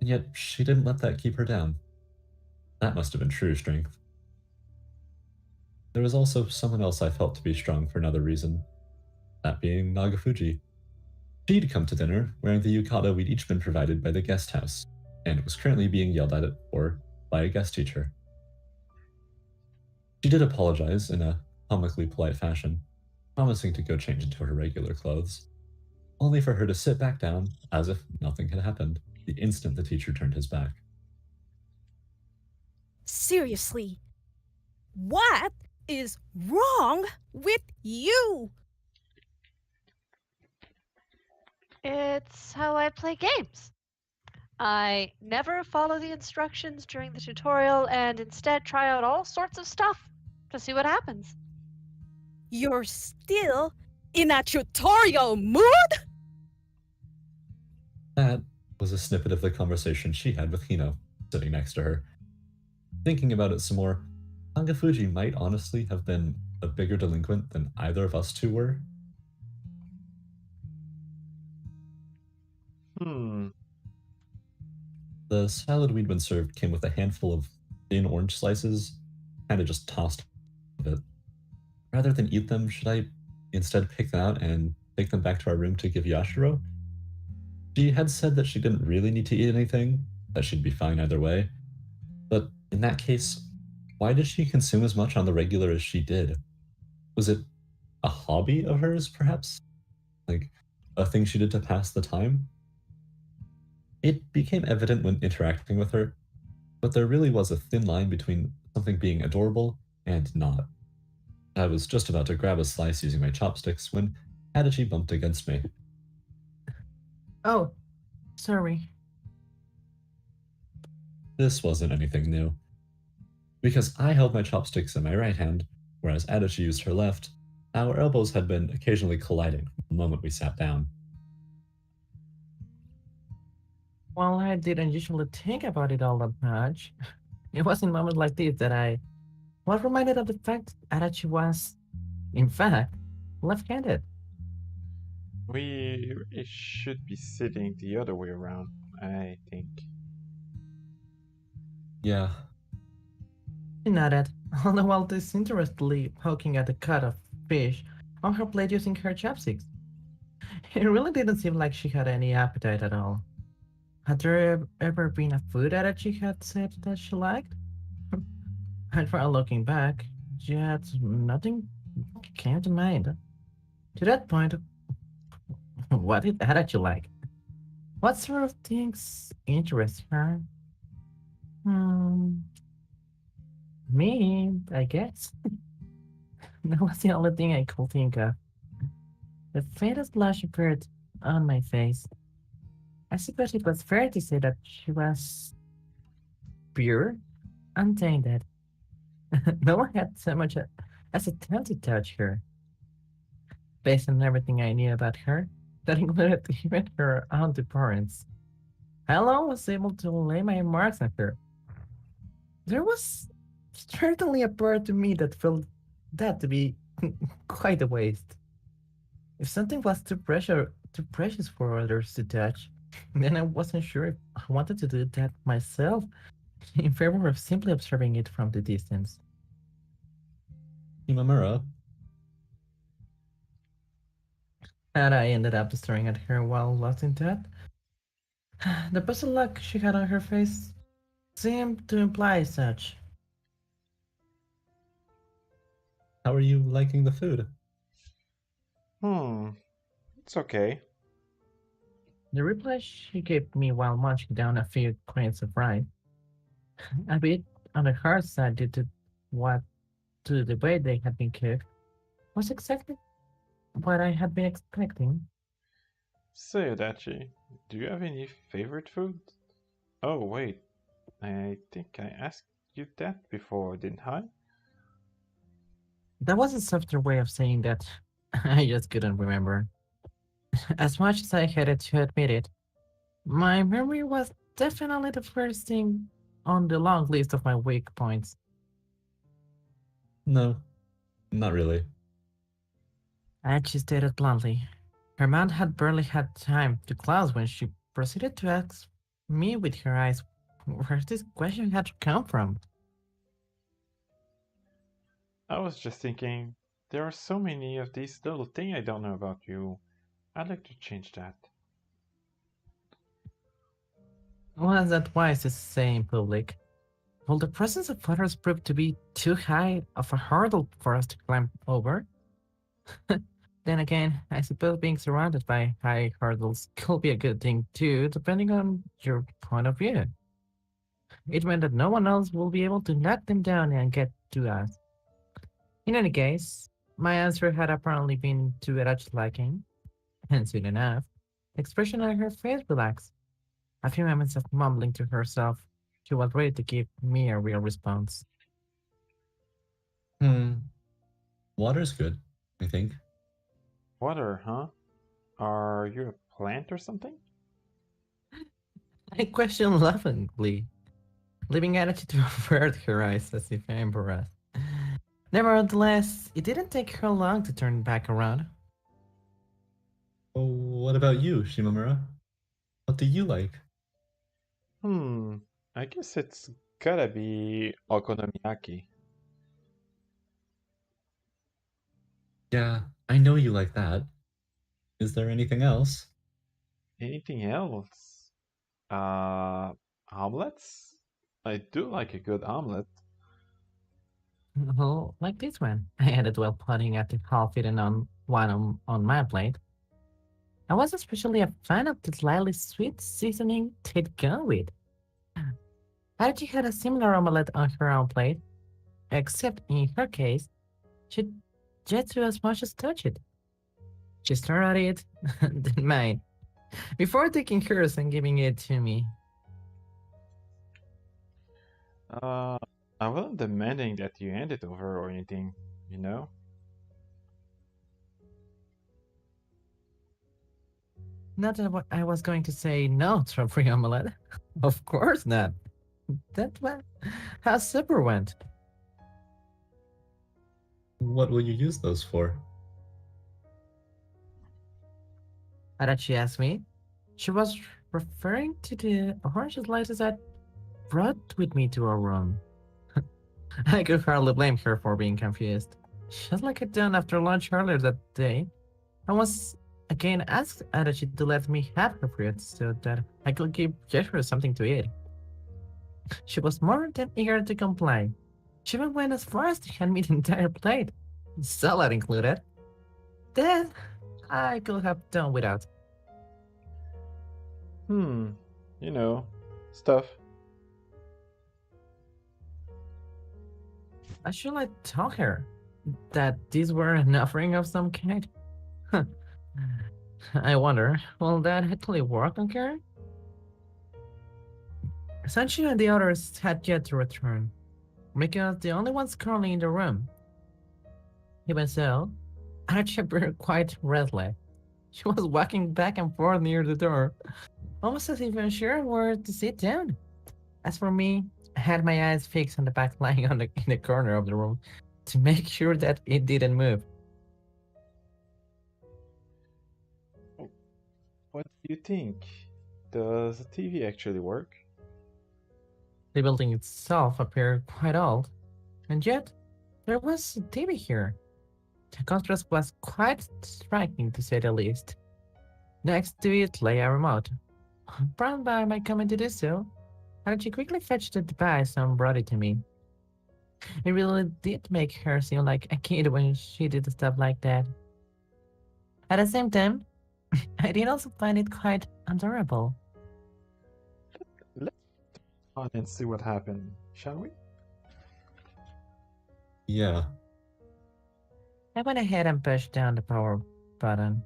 S3: and yet she didn't let that keep her down. That must have been true strength. There was also someone else I felt to be strong for another reason, that being Nagafuji. She'd come to dinner wearing the yukata we'd each been provided by the guest house, and was currently being yelled at it for by a guest teacher. She did apologize in a comically polite fashion, promising to go change into her regular clothes, only for her to sit back down as if nothing had happened the instant the teacher turned his back.
S1: Seriously, what is wrong with you?
S5: It's how I play games. I never follow the instructions during the tutorial and instead try out all sorts of stuff to see what happens.
S1: You're still in a tutorial mood?
S3: That was a snippet of the conversation she had with Hino, sitting next to her. Thinking about it some more, Nagafuji might honestly have been a bigger delinquent than either of us two were. The salad we'd been served came with a handful of thin orange slices, kind of just tossed a bit. Rather than eat them, should I instead pick them out and take them back to our room to give Yashiro? She had said that she didn't really need to eat anything, that she'd be fine either way. But in that case, why did she consume as much on the regular as she did? Was it a hobby of hers, perhaps? Like, a thing she did to pass the time? It became evident when interacting with her, but there really was a thin line between something being adorable and not. I was just about to grab a slice using my chopsticks when Adachi bumped against me.
S4: Oh, sorry.
S3: This wasn't anything new. Because I held my chopsticks in my right hand, whereas Adachi used her left, our elbows had been occasionally colliding the moment we sat down.
S4: Well, I didn't usually think about it all that much. It was in moments like this that I was reminded of the fact Adachi was, in fact, left-handed.
S2: We should be sitting the other way around, I think.
S3: Yeah,
S4: She nodded, all the while disinterestedly poking at the cut of fish on her plate using her chopsticks. It really didn't seem like she had any appetite at all. Had there ever been a food that she had said that she liked? And while looking back, yet nothing came to mind. To that point, what did Adachi like? What sort of things interest her? Hmm, me, I guess. That was the only thing I could think of. The faintest blush appeared on my face. I suppose it was fair to say that she was pure, untainted. No one had so much as attempted to touch her. Based on everything I knew about her, that included even her own parents, I alone was able to lay my marks on her. There was certainly a part of me that felt that to be quite a waste. If something was too precious for others to touch, then I wasn't sure if I wanted to do that myself in favor of simply observing it from the distance.
S3: Shimamura,
S4: And I ended up staring at her while lost in thought. The puzzled look she had on her face seemed to imply such.
S3: how are you liking the food?
S2: It's okay.
S4: The reply she gave me while munching down a few grains of rice, a bit on the hard side due to the way they had been cooked, was exactly what I had been expecting.
S2: Say, Adachi, do you have any favorite food? Oh, wait. I think I asked you that before, didn't I?
S4: That was a softer way of saying that I just couldn't remember. As much as I hated to admit it, my memory was definitely the first thing on the long list of my weak points.
S3: No, not really.
S4: She stated bluntly. Her mouth had barely had time to close when she proceeded to ask me with her eyes where this question had come from.
S2: I was just thinking, there are so many of these little things I don't know about you. I'd like to change that.
S4: Was that wise to say in public? Will the presence of others prove to be too high of a hurdle for us to climb over? Then again, I suppose being surrounded by high hurdles could be a good thing too, depending on your point of view. It meant that no one else will be able to knock them down and get to us. In any case, my answer had apparently been to Adachi's liking, and soon enough, the expression on her face relaxed. A few moments of mumbling to herself, she was ready to give me a real response.
S3: Water's good, I think.
S2: Water, huh? Are you a plant or something?
S4: I questioned laughingly, leaving Adachi to avert her eyes as if embarrassed. Nevertheless, it didn't take her long to turn back around.
S3: Oh, what about you, Shimamura? What do you like?
S2: I guess it's gotta be okonomiyaki.
S3: Yeah, I know you like that. Is there anything else?
S2: Anything else? Omelets? I do like a good omelet.
S4: Oh, like this one, I added while pointing at the half-eaten one on my plate. I was especially a fan of the slightly sweet seasoning they'd gone with. Archie had a similar omelette on her own plate, except in her case, she just to as much as touch it. She stared at it, then mine, before taking hers and giving it to me.
S2: I wasn't demanding that you hand it over or anything, you know?
S4: Not that I was going to say no to a free omelette. Of course not. That was how supper went.
S3: What will you use those for?
S4: Adachi asked me. She was referring to the orange slices I brought with me to our room. I could hardly blame her for being confused. Just like I'd done after lunch earlier that day, I was again asked Adachi to let me have her fruit so that I could give Yashiro something to eat. She was more than eager to comply. She even went as far as to hand me the entire plate, salad included. Then I could have done without.
S2: You know, stuff.
S4: Should I tell her that these were an offering of some kind? I wonder, will that actually work on her? Sancho and the others had yet to return, because the only ones currently in the room. Even so, Archie appeared quite restless. She was walking back and forth near the door, almost as if unsure where to sit down. As for me, I had my eyes fixed on the back lying in the corner of the room to make sure that it didn't move.
S2: What do you think? Does the TV actually work?
S4: The building itself appeared quite old, and yet there was a TV here. The contrast was quite striking to say the least. Next to it lay a remote. Prompted by my comment to do so, and she quickly fetched the device and brought it to me. It really did make her seem like a kid when she did stuff like that. At the same time, I did also find it quite adorable.
S2: Let's on and see what happened, shall we?
S3: Yeah.
S4: I went ahead and pushed down the power button,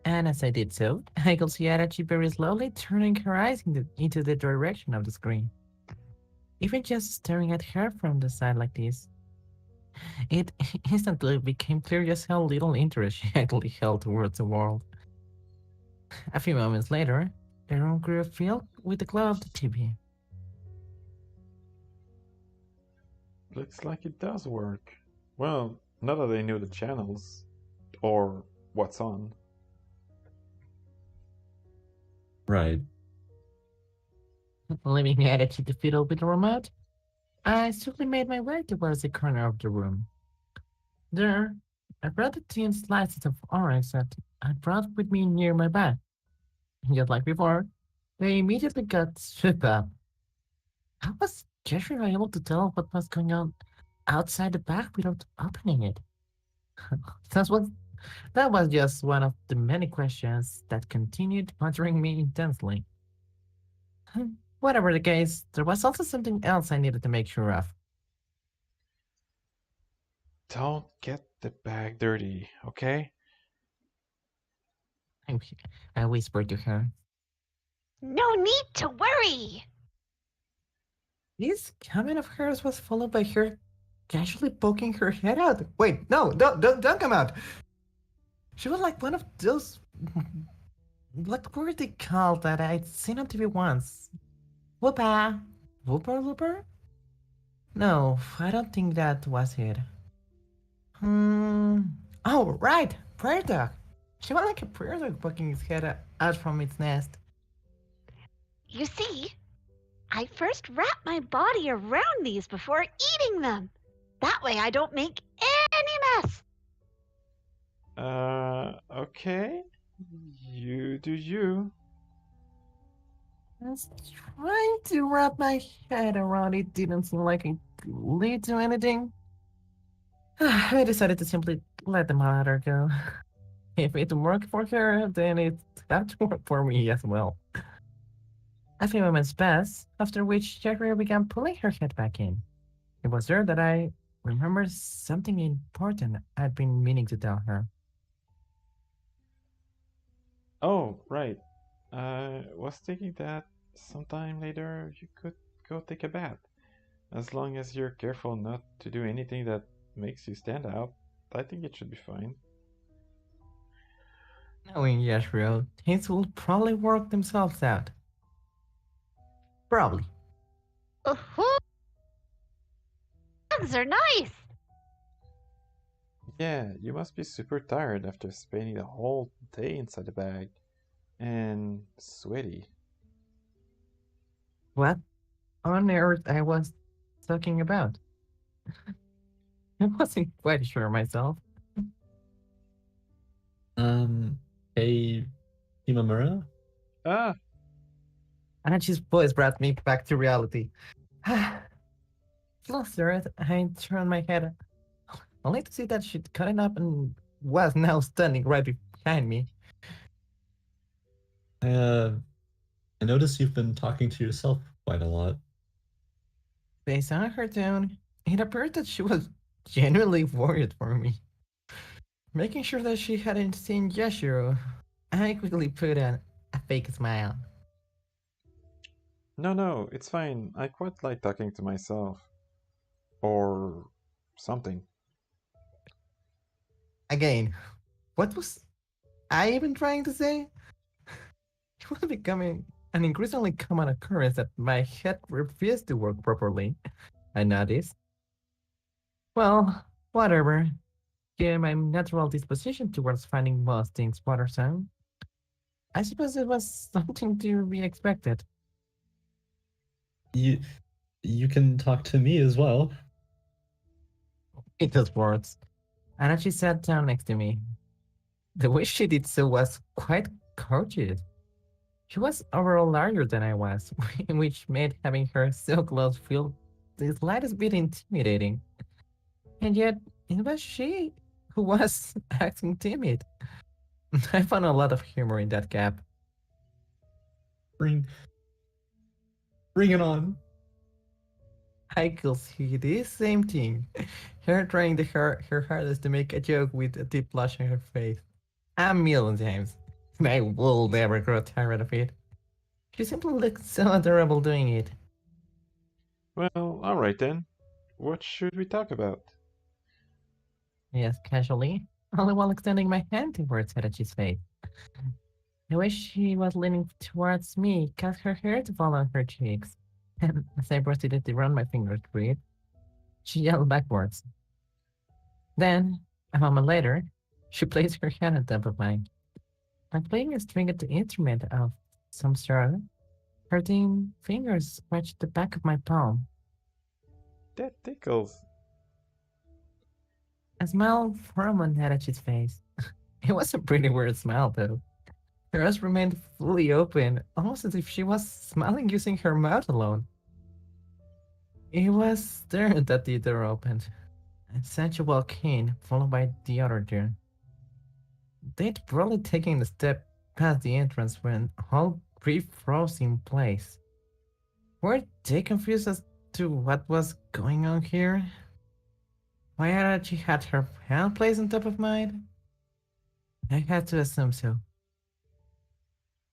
S4: and as I did so, I could see Adachi very slowly turning her eyes into the direction of the screen. Even just staring at her from the side like this, it instantly became clear just how little interest she actually held towards the world. A few moments later, the room grew filled with the glow of the TV.
S2: Looks like it does work. Well, not that they knew the channels or what's on.
S3: Right.
S4: Leaving Adachi to fiddle with the remote, I slowly made my way towards the corner of the room. There, I brought the thin slices of orange that I brought with me near my back. Just like before, they immediately got swooped up. How was Jeffrey able to tell what was going on outside the bag without opening it? That was just one of the many questions that continued bothering me intensely. Whatever the case, there was also something else I needed to make sure of.
S2: Don't get the bag dirty, okay?
S4: I whispered to her.
S5: No need to worry.
S4: This comment of hers was followed by her casually poking her head out. Wait, no, don't come out. She was like one of those. What were they called that I'd seen on TV once? Whoopa? Whooper looper? No, I don't think that was it. Oh, right, prairie dog. She was like a prairie dog poking its head out from its nest.
S5: You see, I first wrap my body around these before eating them. That way I don't make any mess.
S2: Okay. You do you.
S4: I was trying to wrap my head around it, didn't seem like it could lead to anything. I decided to simply let the matter go. If it worked for her, then it had to work for me as well. A few moments passed, after which Jackery began pulling her head back in. It was there that I remembered something important I'd been meaning to tell her.
S2: Oh, right. I was thinking that sometime later you could go take a bath. As long as you're careful not to do anything that makes you stand out, I think it should be fine.
S4: Knowing Yashiro, things will probably work themselves out. Probably.
S5: Ooh, bugs are nice.
S2: Yeah, you must be super tired after spending the whole day inside the bag. And sweaty.
S4: What on earth I was talking about? I wasn't quite sure myself.
S3: Hey, Shimamura?
S2: Ah,
S4: Adachi's voice brought me back to reality. Flustered, I turned my head, only to see that she'd gotten up and was now standing right behind me.
S3: I noticed you've been talking to yourself quite a lot.
S4: Based on her tone, it appeared that she was genuinely worried for me. Making sure that she hadn't seen Yashiro, I quickly put on a fake smile.
S2: no, it's fine. I quite like talking to myself. Or something.
S4: Again, what was I even trying to say? It was becoming an increasingly common occurrence that my head refused to work properly. I noticed. Well, whatever. Given my natural disposition towards finding most things bothersome, I suppose it was something to be expected.
S3: You can talk to me as well.
S4: It was words. And she sat down next to me. The way she did so was quite courteous. She was overall larger than I was, which made having her so close feel the slightest bit intimidating. And yet, it was she who was acting timid. I found a lot of humor in that gap.
S3: Bring it on.
S4: I could see this same thing. Her trying her hardest to make a joke with a deep blush on her face. A million times. And I will never grow tired of it. She simply looked so adorable doing it.
S2: Well, alright then. What should we talk about?
S4: Yes, casually, only while extending my hand towards Adachi's face. The way she was leaning towards me caused her hair to fall on her cheeks, and as I proceeded to run my fingers through it, she yelled backwards. Then, a moment later, she placed her hand on top of mine. Like playing a stringed instrument of some sort, her thin fingers scratched the back of my palm.
S2: That tickles.
S4: A smile formed on Adachi's face. It was a pretty weird smile, though. Her eyes remained fully open, almost as if she was smiling using her mouth alone. It was there that the door opened, and Sancho walked in, followed by the other two. They'd probably taken a step past the entrance when all three froze in place. Were they confused as to what was going on here? Why had she had her hand placed on top of mine? I had to assume so.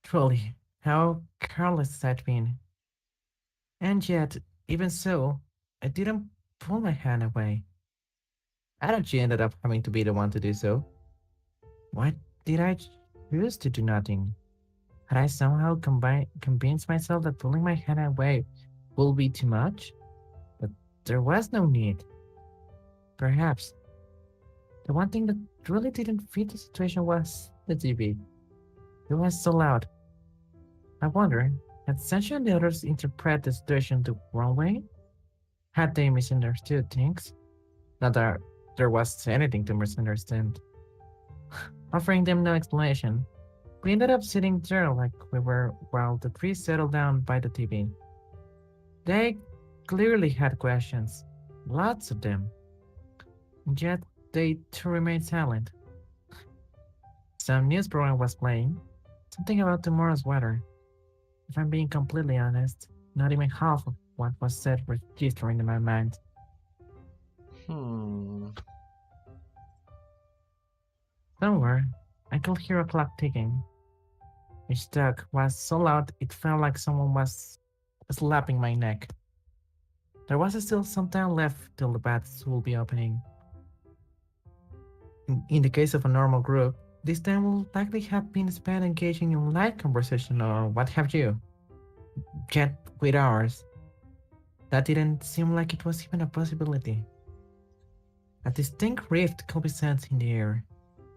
S4: Truly, how careless I'd been. And yet, even so, I didn't pull my hand away. Adachi ended up having to be the one to do so. Why did I choose to do nothing? Had I somehow convinced myself that pulling my hand away would be too much? But there was no need. Perhaps. The one thing that really didn't fit the situation was the TV. It was so loud. I wonder, had Sancho and the others interpreted the situation the wrong way? Had they misunderstood things? Not that there was anything to misunderstand. Offering them no explanation, we ended up sitting there like we were while the three settled down by the TV. They clearly had questions, lots of them. And yet they too remained silent. Some news program was playing, something about tomorrow's weather. If I'm being completely honest, not even half of what was said registering in my mind. Somewhere, I could hear a clock ticking. Each tick was so loud it felt like someone was slapping my neck. There was still some time left till the baths will be opening. In the case of a normal group, this time will likely have been spent engaging in light conversation or what have you. Yet with ours, that didn't seem like it was even a possibility. A distinct rift could be sensed in the air.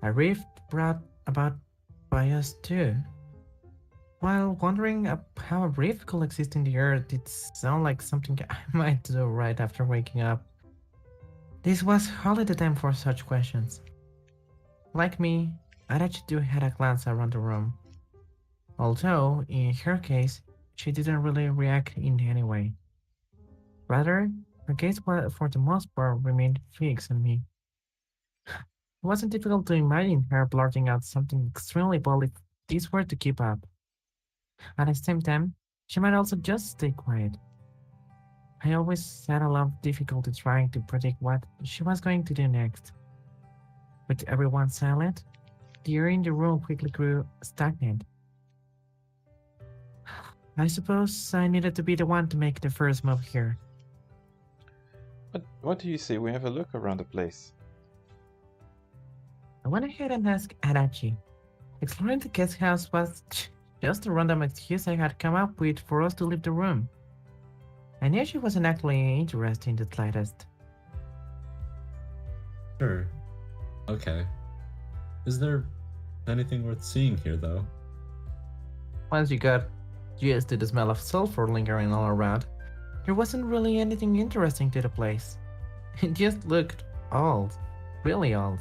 S4: A rift brought about by us too. While wondering how a rift could exist in the earth, it sounded like something I might do right after waking up. This was hardly the time for such questions. Like me, Adachi too had a glance around the room. Although, in her case, she didn't really react in any way. Rather, her gaze for the most part remained fixed on me. It wasn't difficult to imagine her blurting out something extremely bold if this were to keep up. At the same time, she might also just stay quiet. I always had a lot of difficulty trying to predict what she was going to do next. With everyone silent, the air in the room quickly grew stagnant. I suppose I needed to be the one to make the first move here.
S2: What do you say we have a look around the place?
S4: I went ahead and asked Adachi. Exploring the guest house was just a random excuse I had come up with for us to leave the room. I knew she wasn't actually interested in the slightest.
S3: Sure. Okay. Is there anything worth seeing here, though?
S4: Once you got used to the smell of sulfur lingering all around, there wasn't really anything interesting to the place. It just looked old. Really old.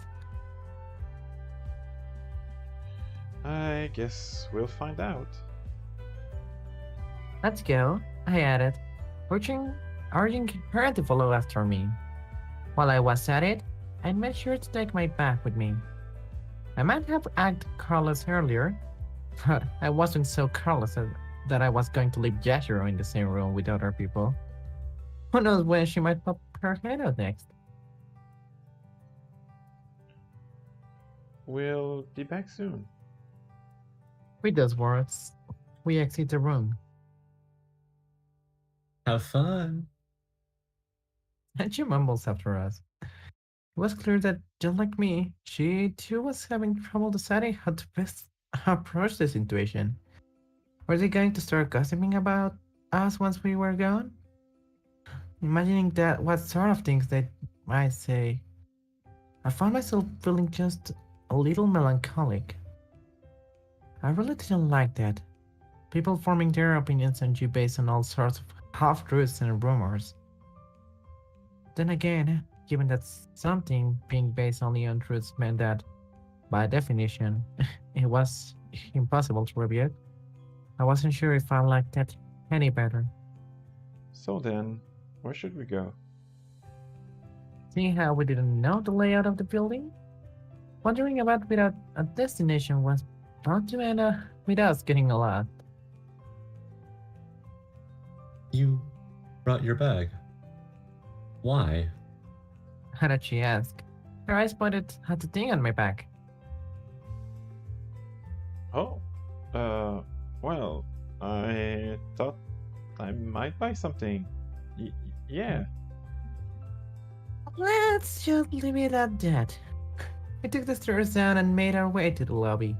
S2: I guess we'll find out.
S4: Let's go, I added, urging her to follow after me. While I was at it, I made sure to take my bag with me. I might have acted careless earlier, but I wasn't so careless that I was going to leave Yashiro in the same room with other people. Who knows when she might pop her head out next?
S2: We'll be back soon.
S4: With those words, we exit the room.
S3: Have fun.
S4: And she mumbles after us. It was clear that, just like me, she too was having trouble deciding how to best approach the situation. Were they going to start gossiping about us once we were gone? Imagining that, what sort of things they might say, I found myself feeling just a little melancholic. I really didn't like that. People forming their opinions on you based on all sorts of half-truths and rumors. Then again, given that something being based only on truths meant that, by definition, it was impossible to refute, I wasn't sure if I liked that any better.
S2: So then, where should we go?
S4: Seeing how we didn't know the layout of the building, wandering about without a destination was bound to end with us getting lost.
S3: You brought your bag. Why?
S4: Adachi asked. Her eyes pointed at the thing on my back.
S2: Oh, well, I thought I might buy something. Yeah.
S4: Let's just leave it at that. We took the stairs down and made our way to the lobby.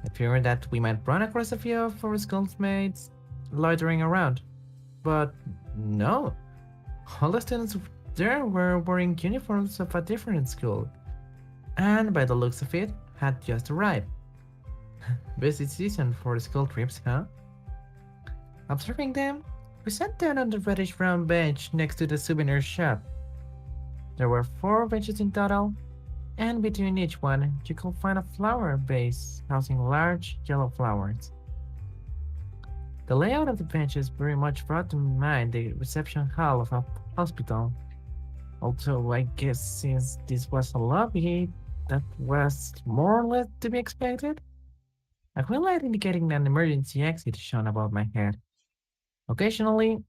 S4: I feared that we might run across a few of our schoolmates loitering around. But no. All the students there were wearing uniforms of a different school. And by the looks of it, had just arrived. Busy season for school trips, huh? Observing them, we sat down on the reddish-brown bench next to the souvenir shop. There were 4 benches in total, and between each one, you could find a flower vase housing large yellow flowers. The layout of the benches very much brought to mind the reception hall of a hospital. Although I guess since this was a lobby, that was more or less to be expected. A green light indicating an emergency exit shone above my head. Occasionally,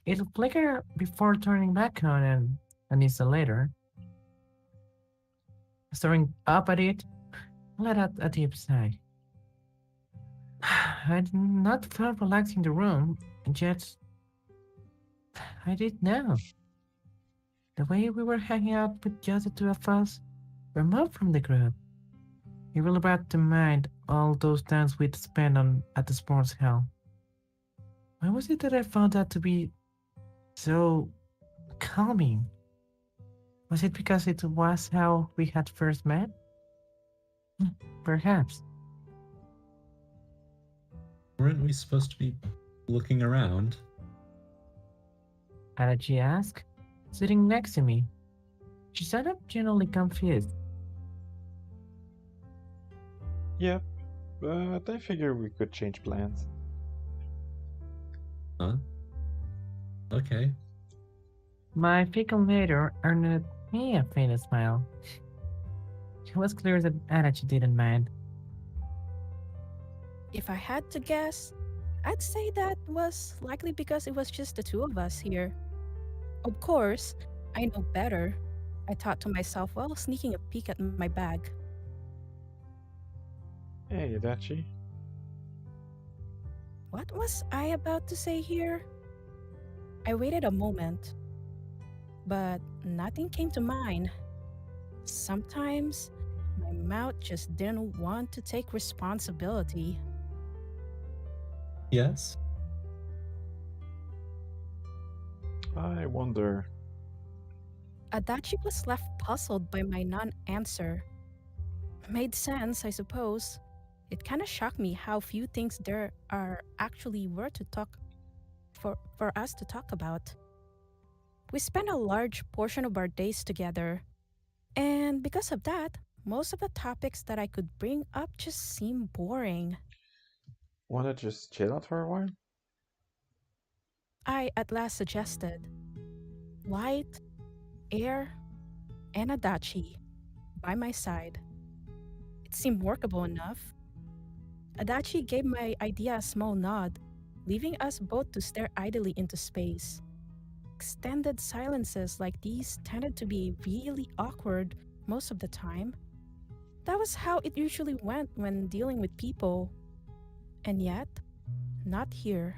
S4: it would flicker before turning back on an instant later. Staring up at it, I let out a deep sigh. I did not feel relaxed in the room, and yet I did now. The way we were hanging out with just the 2 of us, removed from the group, it really brought to mind all those times we'd spent at the sports hall. Why was it that I found that to be so calming? Was it because it was how we had first met? Perhaps.
S3: Weren't we supposed to be looking around?
S4: Adachi asked, sitting next to me. She sounded genuinely confused.
S2: Yep, but I figure we could change plans.
S3: Huh? Okay.
S4: My fickle nature earned me a faint smile. It was clear that Adachi didn't mind.
S1: If I had to guess, I'd say that was likely because it was just the two of us here. Of course, I know better, I thought to myself while sneaking a peek at my bag.
S2: Hey, Adachi.
S1: What was I about to say here? I waited a moment, but nothing came to mind. Sometimes my mouth just didn't want to take responsibility.
S3: Yes?
S2: I wonder.
S1: Adachi was left puzzled by my non-answer. Made sense, I suppose. It kind of shocked me how few things there are actually were to talk for us to talk about. We spent a large portion of our days together, and because of that, most of the topics that I could bring up just seemed boring.
S2: Wanna just chill out for a while?
S1: I at last suggested light, air, and Adachi by my side. It seemed workable enough. Adachi gave my idea a small nod, leaving us both to stare idly into space. Extended silences like these tended to be really awkward most of the time. That was how it usually went when dealing with people. And yet, not here.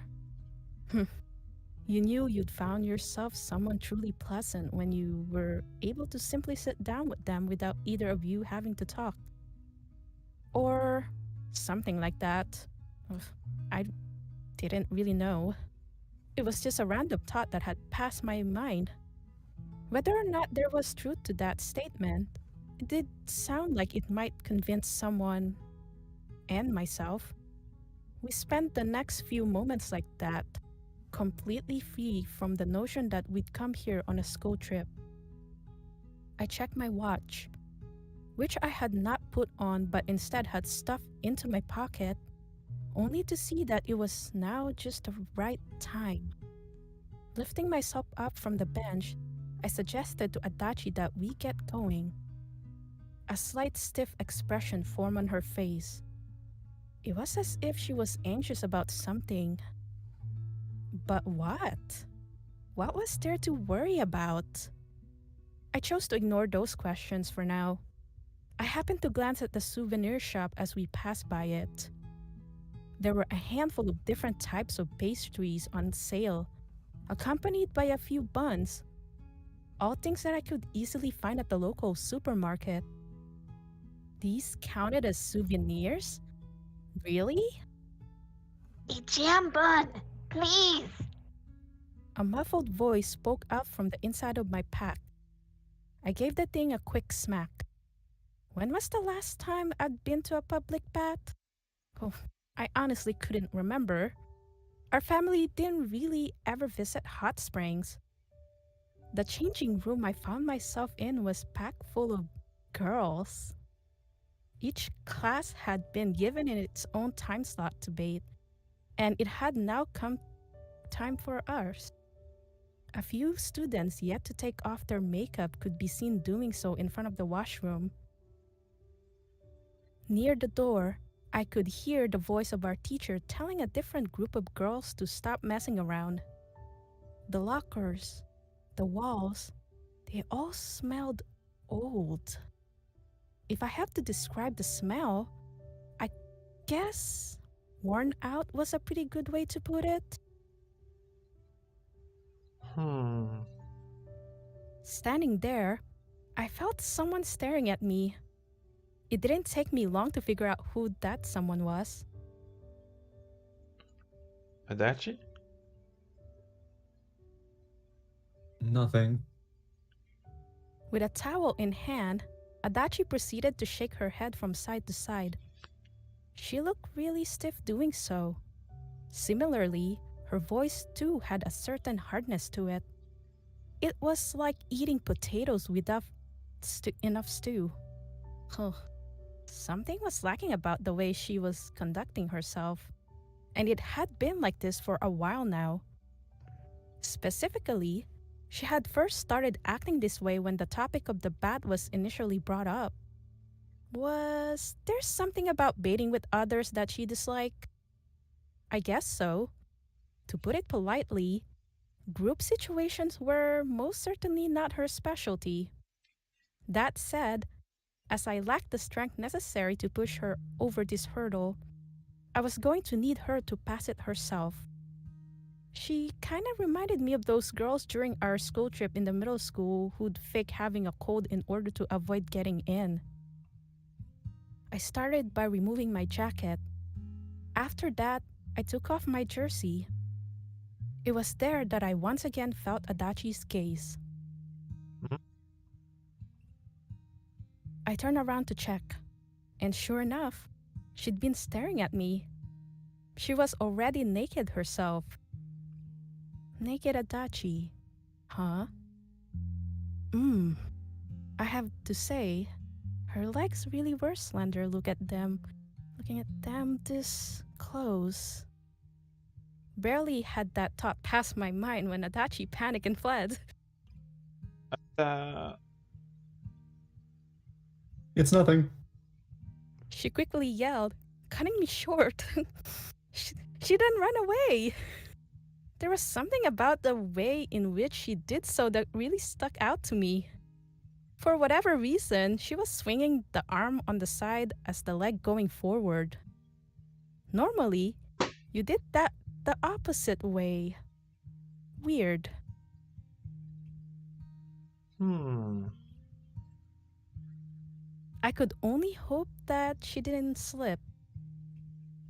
S1: You knew you'd found yourself someone truly pleasant when you were able to simply sit down with them without either of you having to talk. Or something like that. Ugh, I didn't really know. It was just a random thought that had passed my mind. Whether or not there was truth to that statement, it did sound like it might convince someone and myself. We spent the next few moments like that, completely free from the notion that we'd come here on a school trip. I checked my watch, which I had not put on but instead had stuffed into my pocket, only to see that it was now just the right time. Lifting myself up from the bench, I suggested to Adachi that we get going. A slight stiff expression formed on her face. It was as if she was anxious about something. But what? What was there to worry about? I chose to ignore those questions for now. I happened to glance at the souvenir shop as we passed by it. There were a handful of different types of pastries on sale, accompanied by a few buns. All things that I could easily find at the local supermarket. These counted as souvenirs? Really?
S5: A jam bun, please.
S1: A muffled voice spoke out from the inside of my pack. I gave the thing a quick smack. When was the last time I'd been to a public bath? Oh, I honestly couldn't remember. Our family didn't really ever visit hot springs. The changing room I found myself in was packed full of girls. Each class had been given in its own time slot to bathe, and it had now come time for ours. A few students yet to take off their makeup could be seen doing so in front of the washroom. Near the door, I could hear the voice of our teacher telling a different group of girls to stop messing around. The lockers, the walls, they all smelled old. If I have to describe the smell, I guess worn out was a pretty good way to put it. Standing there, I felt someone staring at me. It didn't take me long to figure out who that someone was.
S2: Adachi?
S3: Nothing.
S1: With a towel in hand, Adachi proceeded to shake her head from side to side. She looked really stiff doing so. Similarly, her voice too had a certain hardness to it. It was like eating potatoes enough stew. Huh. Something was lacking about the way she was conducting herself, and it had been like this for a while now. Specifically, she had first started acting this way when the topic of the bat was initially brought up. Was there something about baiting with others that she disliked? I guess so. To put it politely, group situations were most certainly not her specialty. That said, as I lacked the strength necessary to push her over this hurdle, I was going to need her to pass it herself. She kind of reminded me of those girls during our school trip in the middle school who'd fake having a cold in order to avoid getting in. I started by removing my jacket. After that, I took off my jersey. It was there that I once again felt Adachi's gaze. I turned around to check, and sure enough, she'd been staring at me. She was already naked herself. Naked Adachi. Huh? I have to say, her legs really were slender. Looking at them this close. Barely had that thought pass my mind when Adachi panicked and fled.
S3: It's nothing.
S1: She quickly yelled, cutting me short. She then ran away. There was something about the way in which she did so that really stuck out to me. For whatever reason, she was swinging the arm on the side as the leg going forward. Normally, you did that the opposite way. Weird. I could only hope that she didn't slip.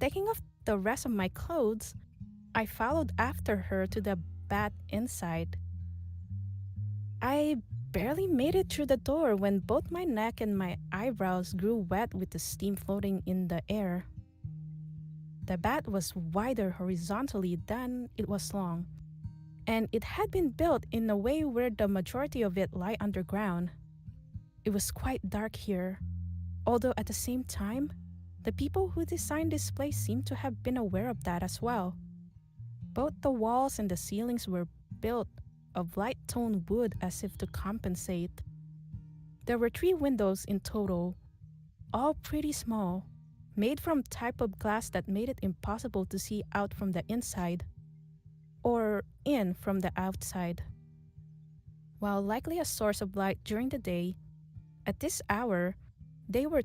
S1: Taking off the rest of my clothes, I followed after her to the bat inside. I barely made it through the door when both my neck and my eyebrows grew wet with the steam floating in the air. The bat was wider horizontally than it was long, and it had been built in a way where the majority of it lie underground. It was quite dark here, although at the same time, the people who designed this place seemed to have been aware of that as well. Both the walls and the ceilings were built of light-toned wood as if to compensate. There were 3 windows in total, all pretty small, made from type of glass that made it impossible to see out from the inside, or in from the outside. While likely a source of light during the day, at this hour, they were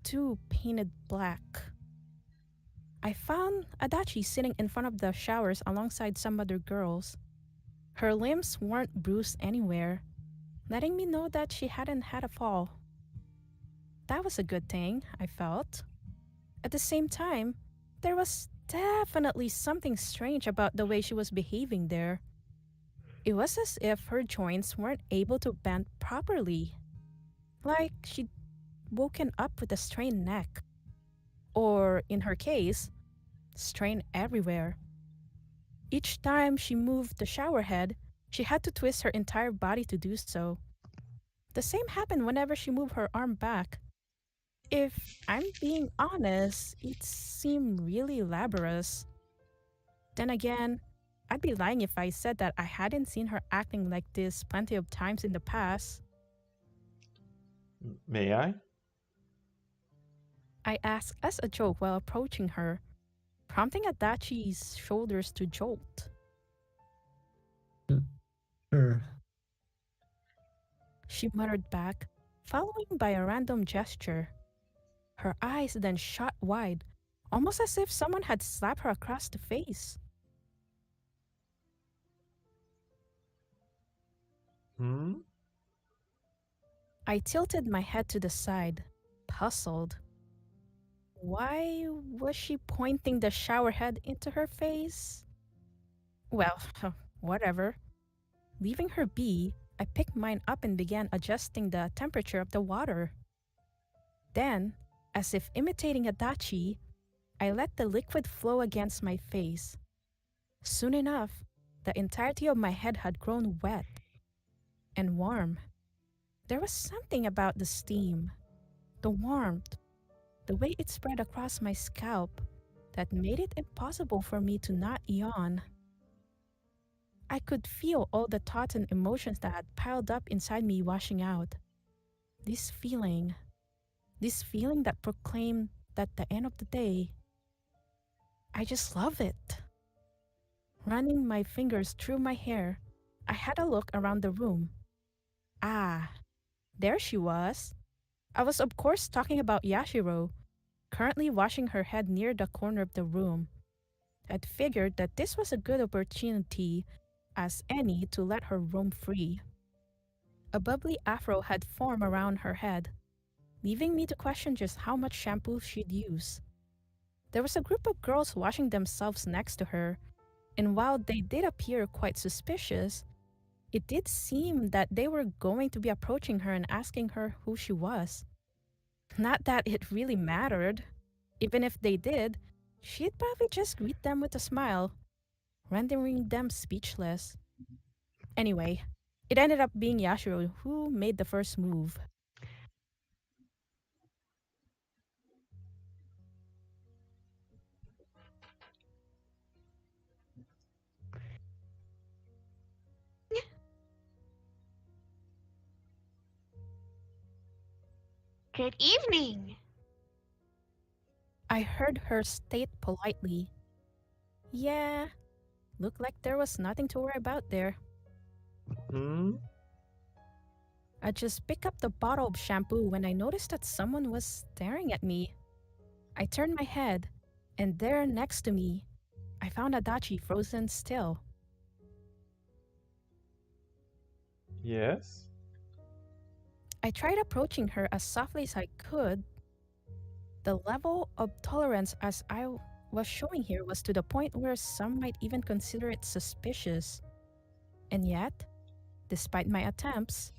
S1: 2 painted black. I found Adachi sitting in front of the showers alongside some other girls. Her limbs weren't bruised anywhere, letting me know that she hadn't had a fall. That was a good thing, I felt. At the same time, there was definitely something strange about the way she was behaving there. It was as if her joints weren't able to bend properly. Like she'd woken up with a strained neck. Or, in her case, strain everywhere. Each time she moved the shower head, she had to twist her entire body to do so. The same happened whenever she moved her arm back. If I'm being honest, it seemed really laborious. Then again, I'd be lying if I said that I hadn't seen her acting like this plenty of times in the past.
S2: May I?
S1: I asked as a joke while approaching her, prompting Adachi's shoulders to jolt.
S3: Sure.
S1: She muttered back, following by a random gesture. Her eyes then shot wide, almost as if someone had slapped her across the face. I tilted my head to the side, puzzled. Why was she pointing the shower head into her face? Well, whatever. Leaving her be, I picked mine up and began adjusting the temperature of the water. Then, as if imitating Adachi, I let the liquid flow against my face. Soon enough, the entirety of my head had grown wet and warm. There was something about the steam, the warmth, the way it spread across my scalp that made it impossible for me to not yawn. I could feel all the thoughts and emotions that had piled up inside me washing out. This feeling that proclaimed that the end of the day, I just love it. Running my fingers through my hair, I had a look around the room. Ah, there she was. I was, of course, talking about Yashiro, currently washing her head near the corner of the room. I'd figured that this was a good opportunity as any to let her roam free. A bubbly afro had formed around her head, leaving me to question just how much shampoo she'd use. There was a group of girls washing themselves next to her, and while they did appear quite suspicious, it did seem that they were going to be approaching her and asking her who she was. Not that it really mattered. Even if they did, she'd probably just greet them with a smile, rendering them speechless. Anyway, it ended up being Yashiro who made the first move.
S5: Good evening.
S1: I heard her state politely, "Yeah, looked like there was nothing to worry about there." I just picked up the bottle of shampoo when I noticed that someone was staring at me. I turned my head, and there next to me, I found Adachi frozen still.
S2: Yes?
S1: I tried approaching her as softly as I could. The level of tolerance as I was showing here was to the point where some might even consider it suspicious. And yet, despite my attempts,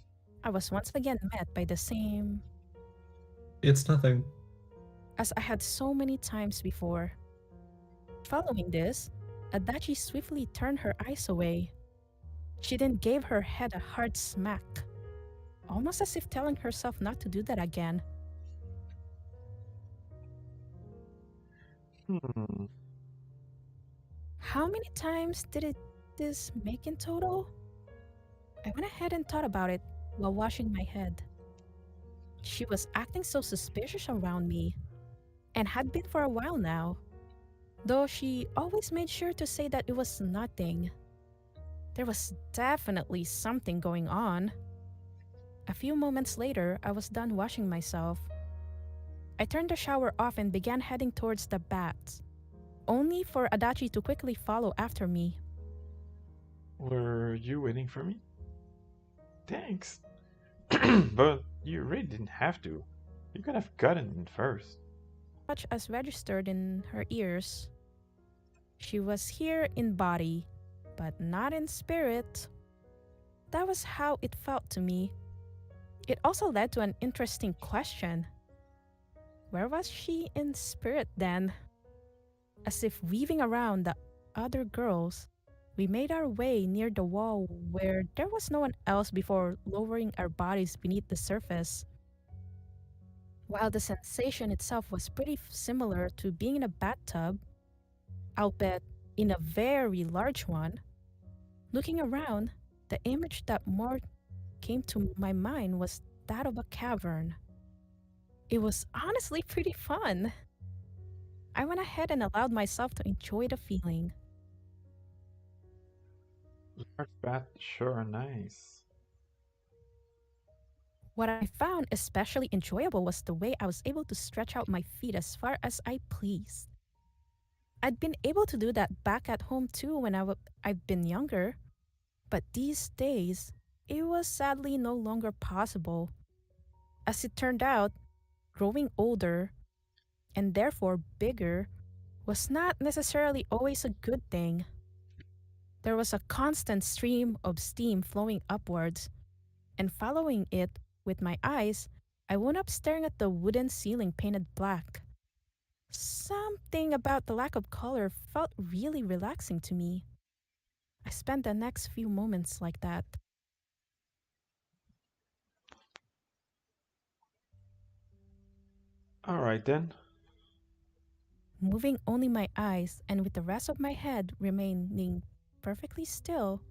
S1: I was once again met by the same
S3: It's nothing.
S1: as I had so many times before. Following this, Adachi swiftly turned her eyes away. She then gave her head a hard smack, almost as if telling herself not to do that again. How many times did this make in total? I went ahead and thought about it while washing my head. She was acting so suspicious around me, and had been for a while now, though she always made sure to say that it was nothing. There was definitely something going on. A few moments later, I was done washing myself. I turned the shower off and began heading towards the baths, only for Adachi to quickly follow after me.
S2: Were you waiting for me? Thanks. But you really didn't have to. You could have gotten in first.
S1: Much as registered in her ears. She was here in body, but not in spirit. That was how it felt to me. It also led to an interesting question. Where was she in spirit then? As if weaving around the other girls, we made our way near the wall where there was no one else before lowering our bodies beneath the surface. While the sensation itself was pretty similar to being in a bathtub, albeit in a very large one, looking around, the image that more came to my mind was that of a cavern. It was honestly pretty fun. I went ahead and allowed myself to enjoy the feeling.
S2: Large bath sure are nice.
S1: What I found especially enjoyable was the way I was able to stretch out my feet as far as I pleased. I'd been able to do that back at home too when I've been younger, but these days, it was sadly no longer possible. As it turned out, growing older, and therefore bigger, was not necessarily always a good thing. There was a constant stream of steam flowing upwards, and following it with my eyes, I wound up staring at the wooden ceiling painted black. Something about the lack of color felt really relaxing to me. I spent the next few moments like that.
S2: Alright then.
S1: Moving only my eyes and with the rest of my head remaining perfectly still,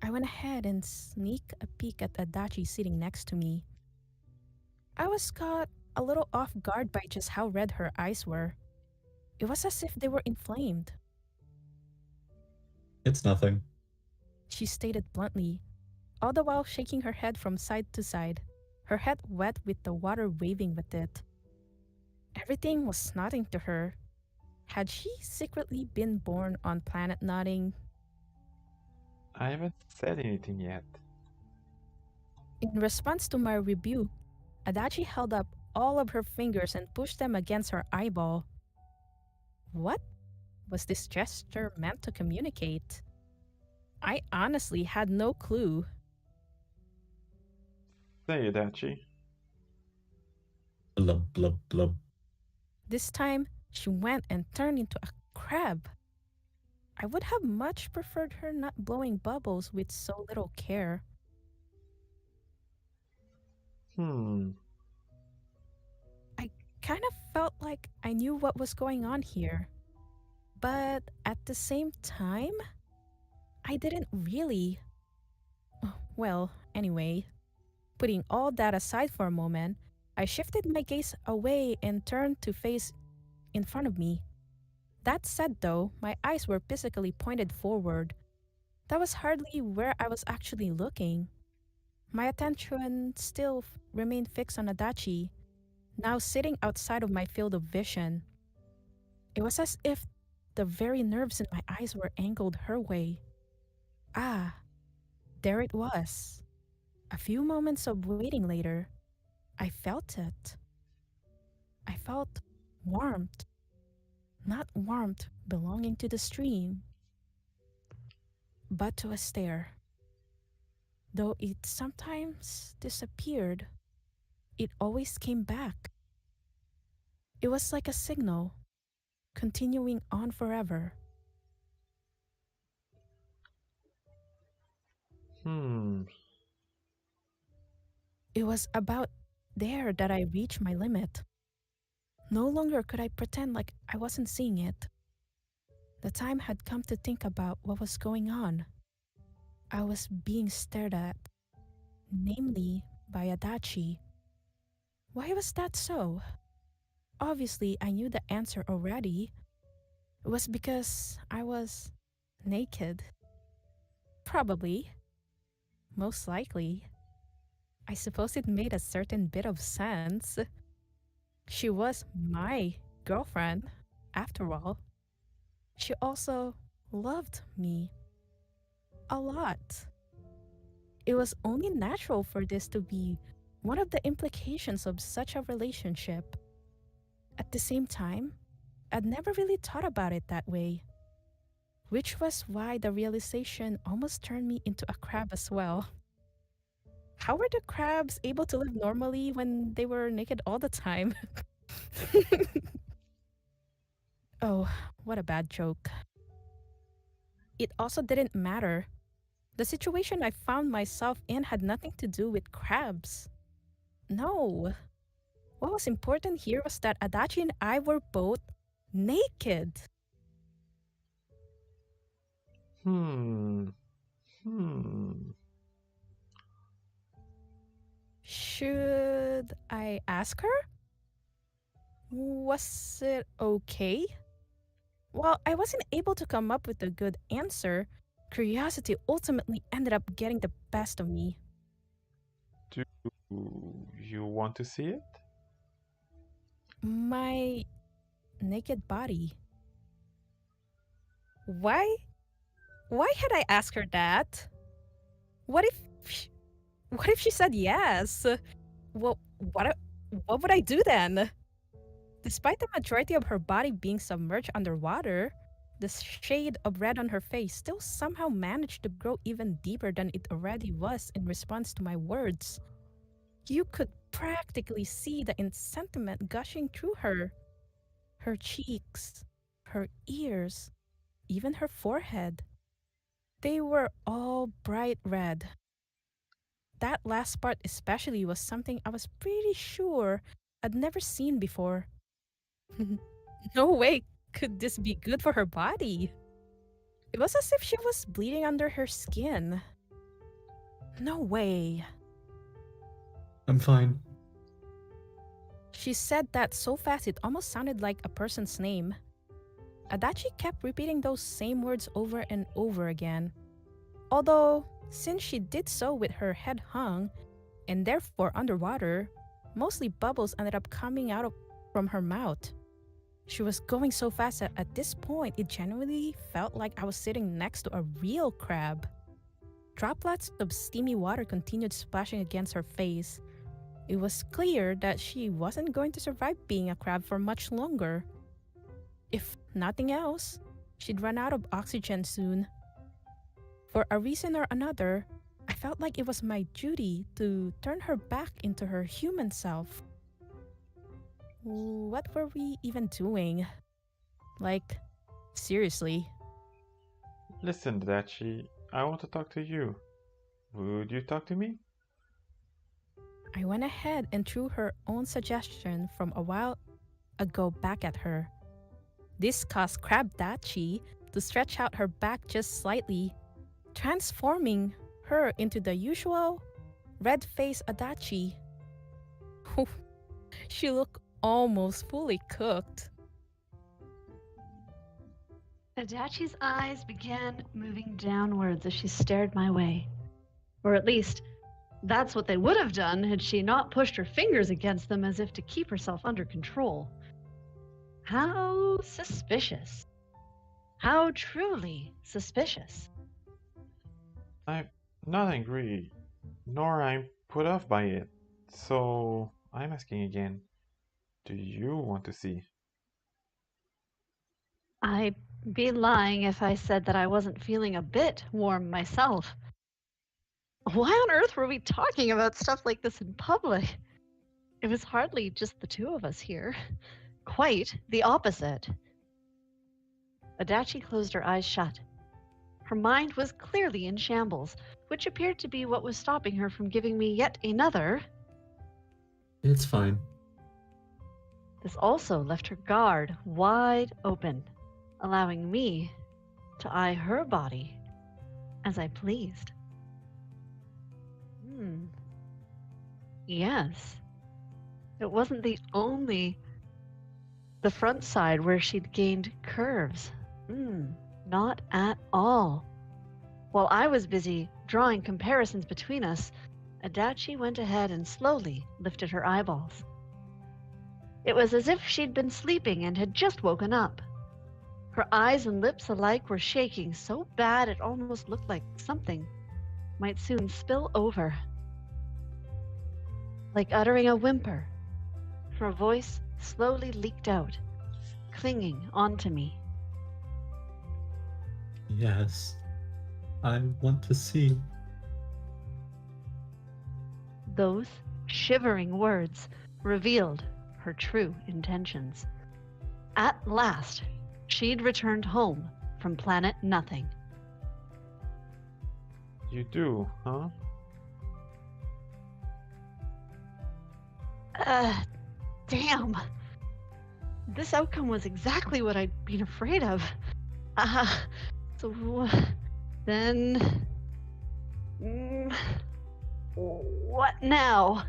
S1: I went ahead and sneaked a peek at Adachi sitting next to me. I was caught a little off guard by just how red her eyes were. It was as if they were inflamed.
S3: It's nothing.
S1: She stated bluntly, all the while shaking her head from side to side, her head wet with the water waving with it. Everything was nodding to her. Had she secretly been born on planet nodding?
S2: I haven't said anything yet.
S1: In response to my rebuke, Adachi held up all of her fingers and pushed them against her eyeball. What was this gesture meant to communicate? I honestly had no clue.
S2: Say, Adachi.
S3: Blub, blub, blub.
S1: This time, she went and turned into a crab. I would have much preferred her not blowing bubbles with so little care. I kind of felt like I knew what was going on here. But at the same time, I didn't really. Well, anyway, putting all that aside for a moment, I shifted my gaze away and turned to face in front of me. That said, though, my eyes were physically pointed forward. That was hardly where I was actually looking. My attention still remained fixed on Adachi, now sitting outside of my field of vision. It was as if the very nerves in my eyes were angled her way. Ah, there it was. A few moments of waiting later, I felt it. I felt warmth. Not warmth belonging to the stream, but to a stare. Though it sometimes disappeared, it always came back. It was like a signal, continuing on forever. It was about there that I reached my limit. No longer could I pretend like I wasn't seeing it. The time had come to think about what was going on. I was being stared at, namely by Adachi. Why was that so? Obviously, I knew the answer already. It was because I was naked. Probably. Most likely. I suppose it made a certain bit of sense. She was my girlfriend, after all. She also loved me. A lot. It was only natural for this to be one of the implications of such a relationship. At the same time, I'd never really thought about it that way. Which was why the realization almost turned me into a crab as well. How were the crabs able to live normally when they were naked all the time? Oh, what a bad joke. It also didn't matter. The situation I found myself in had nothing to do with crabs. No. What was important here was that Adachi and I were both naked. Should I ask her? Was it okay? While I wasn't able to come up with a good answer, curiosity ultimately ended up getting the best of me.
S2: Do you want to see it?
S1: My naked body. Why had I asked her that? What if she said yes? What would I do then? Despite the majority of her body being submerged underwater, the shade of red on her face still somehow managed to grow even deeper than it already was in response to my words. You could practically see the sentiment gushing through her. Her cheeks, her ears, even her forehead. They were all bright red. That last part especially was something I was pretty sure I'd never seen before. No way could this be good for her body. It was as if she was bleeding under her skin. No way.
S3: I'm fine.
S1: She said that so fast it almost sounded like a person's name. Adachi kept repeating those same words over and over again. Although, since she did so with her head hung, and therefore underwater, mostly bubbles ended up coming out from her mouth. She was going so fast that at this point it genuinely felt like I was sitting next to a real crab. Droplets of steamy water continued splashing against her face. It was clear that she wasn't going to survive being a crab for much longer. If nothing else, she'd run out of oxygen soon. For a reason or another, I felt like it was my duty to turn her back into her human self. What were we even doing? Like, seriously.
S2: Listen, Adachi, I want to talk to you. Would you talk to me?
S1: I went ahead and threw her own suggestion from a while ago back at her. This caused Crab Dachi to stretch out her back just slightly, transforming her into the usual red-faced Adachi. She looked almost fully cooked.
S5: Adachi's eyes began moving downwards as she stared my way. Or at least, that's what they would have done had she not pushed her fingers against them as if to keep herself under control. How suspicious. How truly suspicious.
S2: I'm not angry, nor I'm put off by it. So I'm asking again, do you want to see?
S5: I'd be lying if I said that I wasn't feeling a bit warm myself. Why on earth were we talking about stuff like this in public? It was hardly just the two of us here. Quite the opposite. Adachi closed her eyes shut. Her mind was clearly in shambles, which appeared to be what was stopping her from giving me yet another.
S3: It's fine.
S5: This also left her guard wide open, allowing me to eye her body as I pleased. Yes. It wasn't the front side where she'd gained curves. Not at all. While I was busy drawing comparisons between us, Adachi went ahead and slowly lifted her eyeballs. It was as if she'd been sleeping and had just woken up. Her eyes and lips alike were shaking so bad it almost looked like something might soon spill over. Like uttering a whimper, her voice slowly leaked out, clinging onto me.
S3: Yes, I want to see.
S5: Those shivering words revealed her true intentions. At last, she'd returned home from planet Nothing.
S2: You do, huh?
S5: Damn. This outcome was exactly what I'd been afraid of. So then... what now?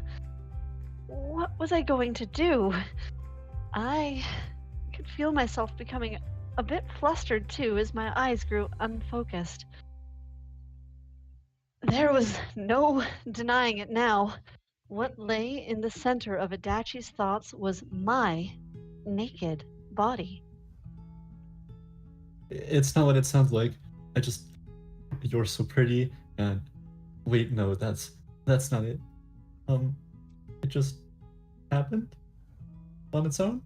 S5: What was I going to do? I could feel myself becoming a bit flustered too as my eyes grew unfocused. There was no denying it now. What lay in the center of Adachi's thoughts was my naked body.
S3: It's not what it sounds like. You're so pretty, and wait, no, that's not it. It just happened on its own?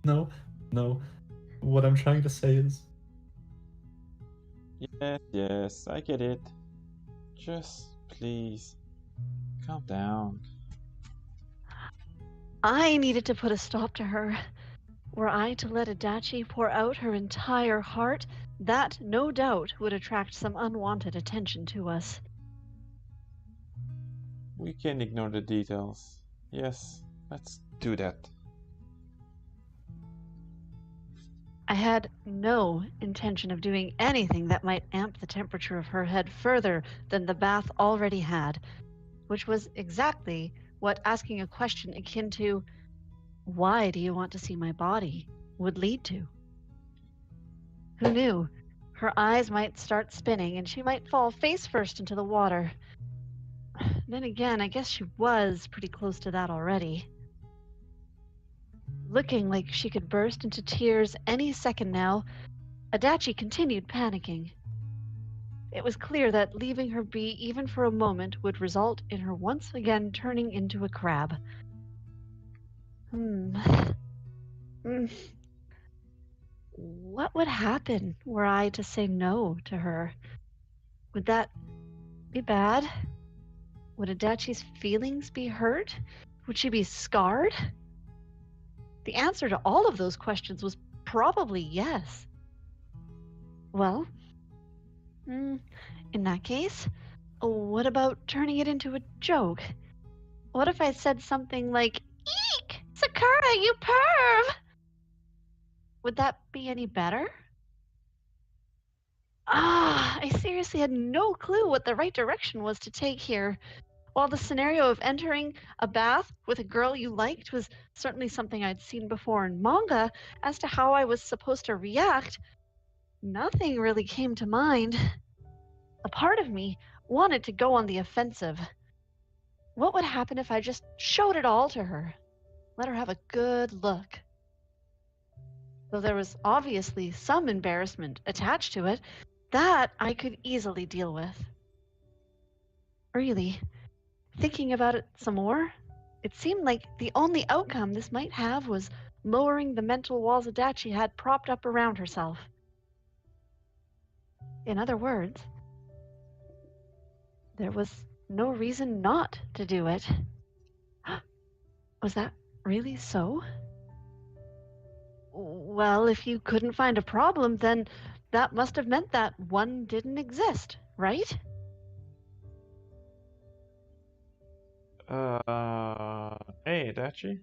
S3: No. What I'm trying to say is...
S2: Yes, I get it. Just please, calm down.
S5: I needed to put a stop to her. Were I to let Adachi pour out her entire heart, that no doubt would attract some unwanted attention to us.
S2: We can ignore the details. Yes, Let's do that.
S5: I had no intention of doing anything that might amp the temperature of her head further than the bath already had, which was exactly what asking a question akin to, "Why do you want to see my body?" would lead to. Who knew? Her eyes might start spinning and she might fall face first into the water. Then again, I guess she was pretty close to that already. Looking like she could burst into tears any second now, Adachi continued panicking. It was clear that leaving her be even for a moment would result in her once again turning into a crab. What would happen were I to say no to her? Would that be bad? Would Adachi's feelings be hurt? Would she be scarred? The answer to all of those questions was probably yes. Well, in that case, what about turning it into a joke? What if I said something like, "Eek! Sakura, you perv!" Would that be any better? I seriously had no clue what the right direction was to take here. While the scenario of entering a bath with a girl you liked was certainly something I'd seen before in manga, as to how I was supposed to react, nothing really came to mind. A part of me wanted to go on the offensive. What would happen if I just showed it all to her? Let her have a good look. Though there was obviously some embarrassment attached to it, that I could easily deal with. Really, thinking about it some more, it seemed like the only outcome this might have was lowering the mental walls Adachi had propped up around herself. In other words, there was no reason not to do it. Was that really so? Well, if you couldn't find a problem, then that must have meant that one didn't exist, right?
S2: Hey, Adachi.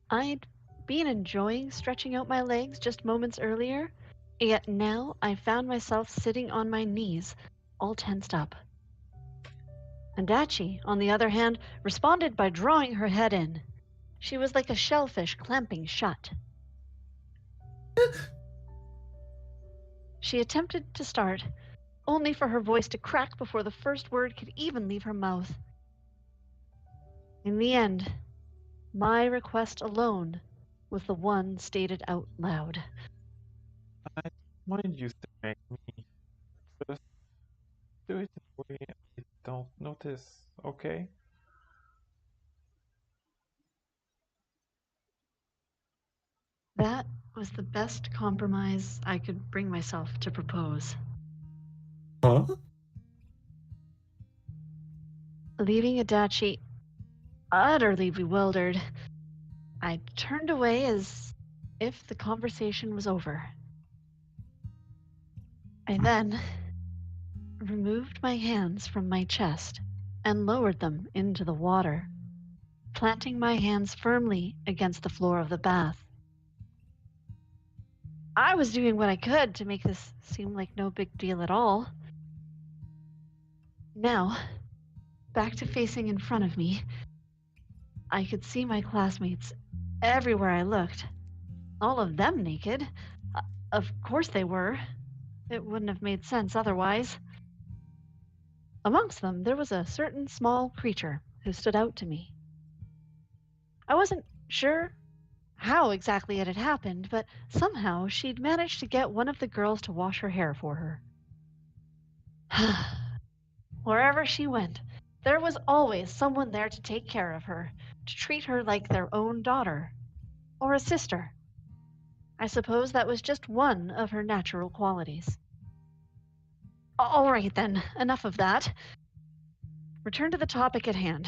S5: I'd been enjoying stretching out my legs just moments earlier, yet now I found myself sitting on my knees, all tensed up. Adachi, on the other hand, responded by drawing her head in. She was like a shellfish clamping shut. She attempted to start, only for her voice to crack before the first word could even leave her mouth. In the end, my request alone was the one stated out loud.
S2: I don't mind you staring at me. Just do it in a way I don't notice, okay?
S5: That was the best compromise I could bring myself to propose.
S3: Huh?
S5: Leaving Adachi utterly bewildered, I turned away as if the conversation was over. I then removed my hands from my chest and lowered them into the water, planting my hands firmly against the floor of the bath. I was doing what I could to make this seem like no big deal at all. Now, back to facing in front of me, I could see my classmates everywhere I looked. All of them naked. Of course they were. It wouldn't have made sense otherwise. Amongst them, there was a certain small creature who stood out to me. I wasn't sure how exactly it had happened, but somehow she'd managed to get one of the girls to wash her hair for her. Wherever she went, there was always someone there to take care of her, to treat her like their own daughter, or a sister. I suppose that was just one of her natural qualities. All right then, enough of that. Return to the topic at hand.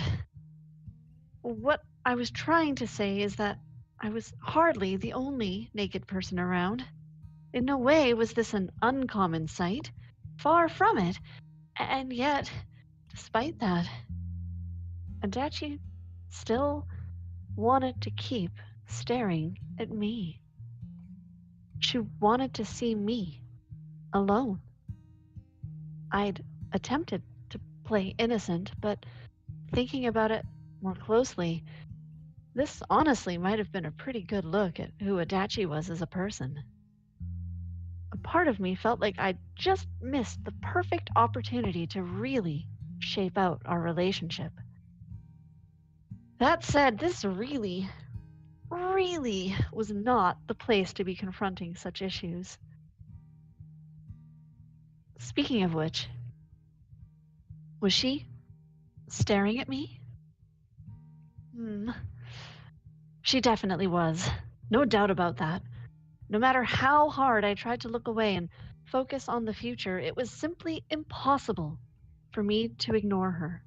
S5: What I was trying to say is that I was hardly the only naked person around. In no way was this an uncommon sight. Far from it. And yet, despite that, Adachi still wanted to keep staring at me. She wanted to see me alone. I'd attempted to play innocent, but thinking about it more closely, this honestly might have been a pretty good look at who Adachi was as a person. A part of me felt like I'd just missed the perfect opportunity to really shape out our relationship. That said, this really was not the place to be confronting such issues. Speaking of which, was she staring at me? She definitely was. No doubt about that. No matter how hard I tried to look away and focus on the future, it was simply impossible for me to ignore her.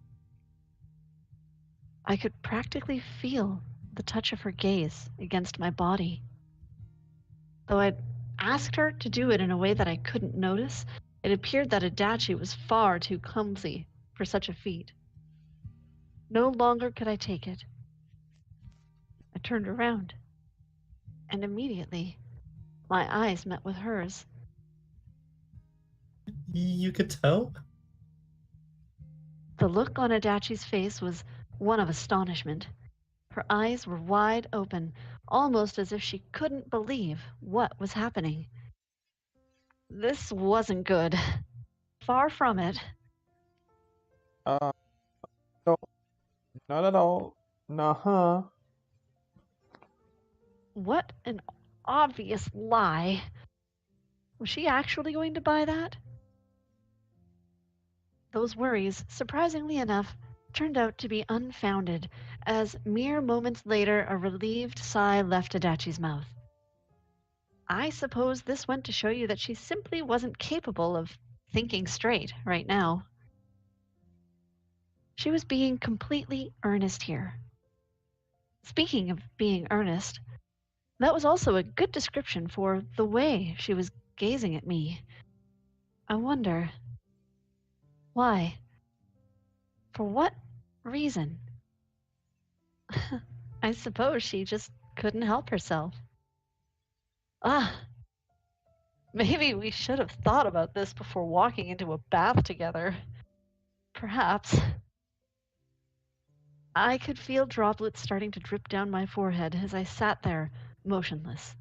S5: I could practically feel the touch of her gaze against my body. Though I'd asked her to do it in a way that I couldn't notice, it appeared that Adachi was far too clumsy for such a feat. No longer could I take it. I turned around, and immediately my eyes met with hers.
S3: You could tell?
S5: The look on Adachi's face was one of astonishment. Her eyes were wide open, almost as if she couldn't believe what was happening. This wasn't good. Far from it.
S2: No, not at all. Nah.
S5: What an obvious lie. Was she actually going to buy that? Those worries, surprisingly enough, turned out to be unfounded, as mere moments later a relieved sigh left Adachi's mouth. I suppose this went to show you that she simply wasn't capable of thinking straight right now. She was being completely earnest here. Speaking of being earnest, that was also a good description for the way she was gazing at me. I wonder, why? For what reason? I suppose she just couldn't help herself. Maybe we should have thought about this before walking into a bath together. Perhaps. I could feel droplets starting to drip down my forehead as I sat there, motionless,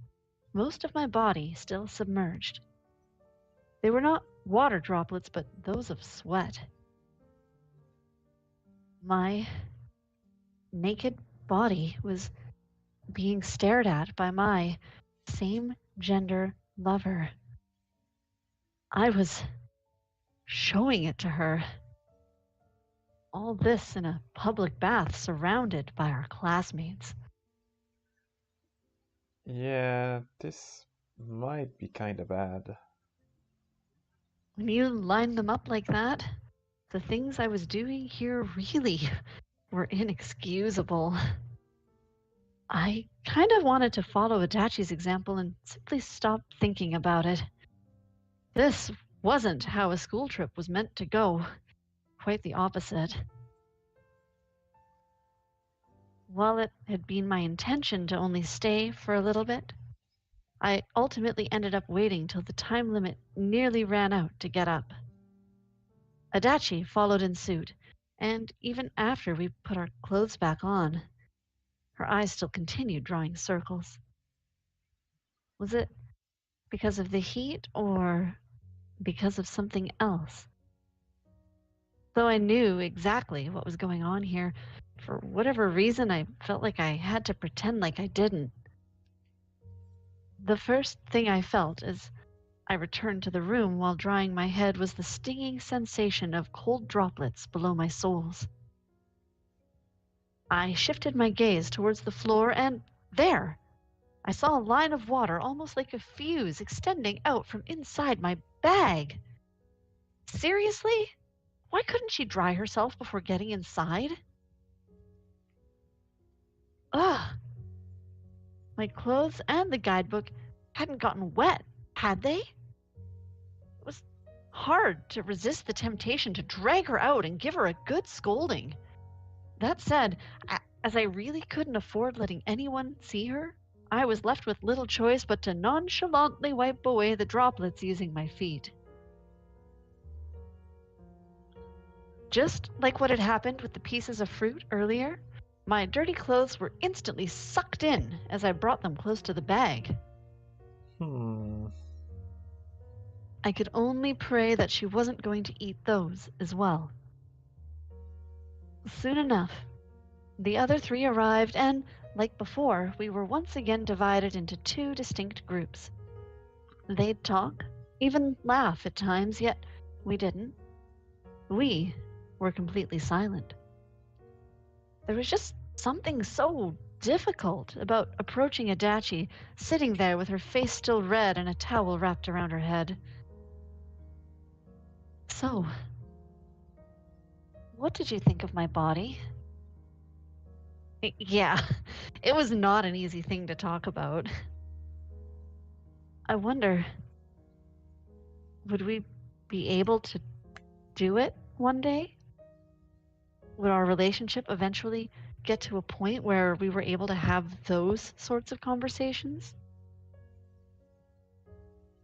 S5: most of my body still submerged. They were not water droplets, but those of sweat. My naked body was being stared at by my same-gender lover. I was showing it to her. All this in a public bath surrounded by our classmates.
S2: Yeah, this might be kinda bad.
S5: When you line them up like that, the things I was doing here really were inexcusable. I kind of wanted to follow Adachi's example and simply stop thinking about it. This wasn't how a school trip was meant to go. Quite the opposite. While it had been my intention to only stay for a little bit, I ultimately ended up waiting till the time limit nearly ran out to get up. Adachi followed in suit, and even after we put our clothes back on, her eyes still continued drawing circles. Was it because of the heat or because of something else? Though I knew exactly what was going on here, for whatever reason I felt like I had to pretend like I didn't. The first thing I felt as I returned to the room while drying my head was the stinging sensation of cold droplets below my soles. I shifted my gaze towards the floor, and there! I saw a line of water, almost like a fuse, extending out from inside my bag. Seriously? Why couldn't she dry herself before getting inside? Ugh! My clothes and the guidebook hadn't gotten wet, had they? It was hard to resist the temptation to drag her out and give her a good scolding. That said, As I really couldn't afford letting anyone see her, I was left with little choice but to nonchalantly wipe away the droplets using my feet. Just like what had happened with the pieces of fruit earlier, my dirty clothes were instantly sucked in as I brought them close to the bag. I could only pray that she wasn't going to eat those as well. Soon enough, the other three arrived, and, like before, we were once again divided into two distinct groups. They'd talk, even laugh at times, yet we didn't. We were completely silent. There was just something so difficult about approaching Adachi, sitting there with her face still red and a towel wrapped around her head. So, what did you think of my body? Yeah, it was not an easy thing to talk about. I wonder, would we be able to do it one day? Would our relationship eventually get to a point where we were able to have those sorts of conversations?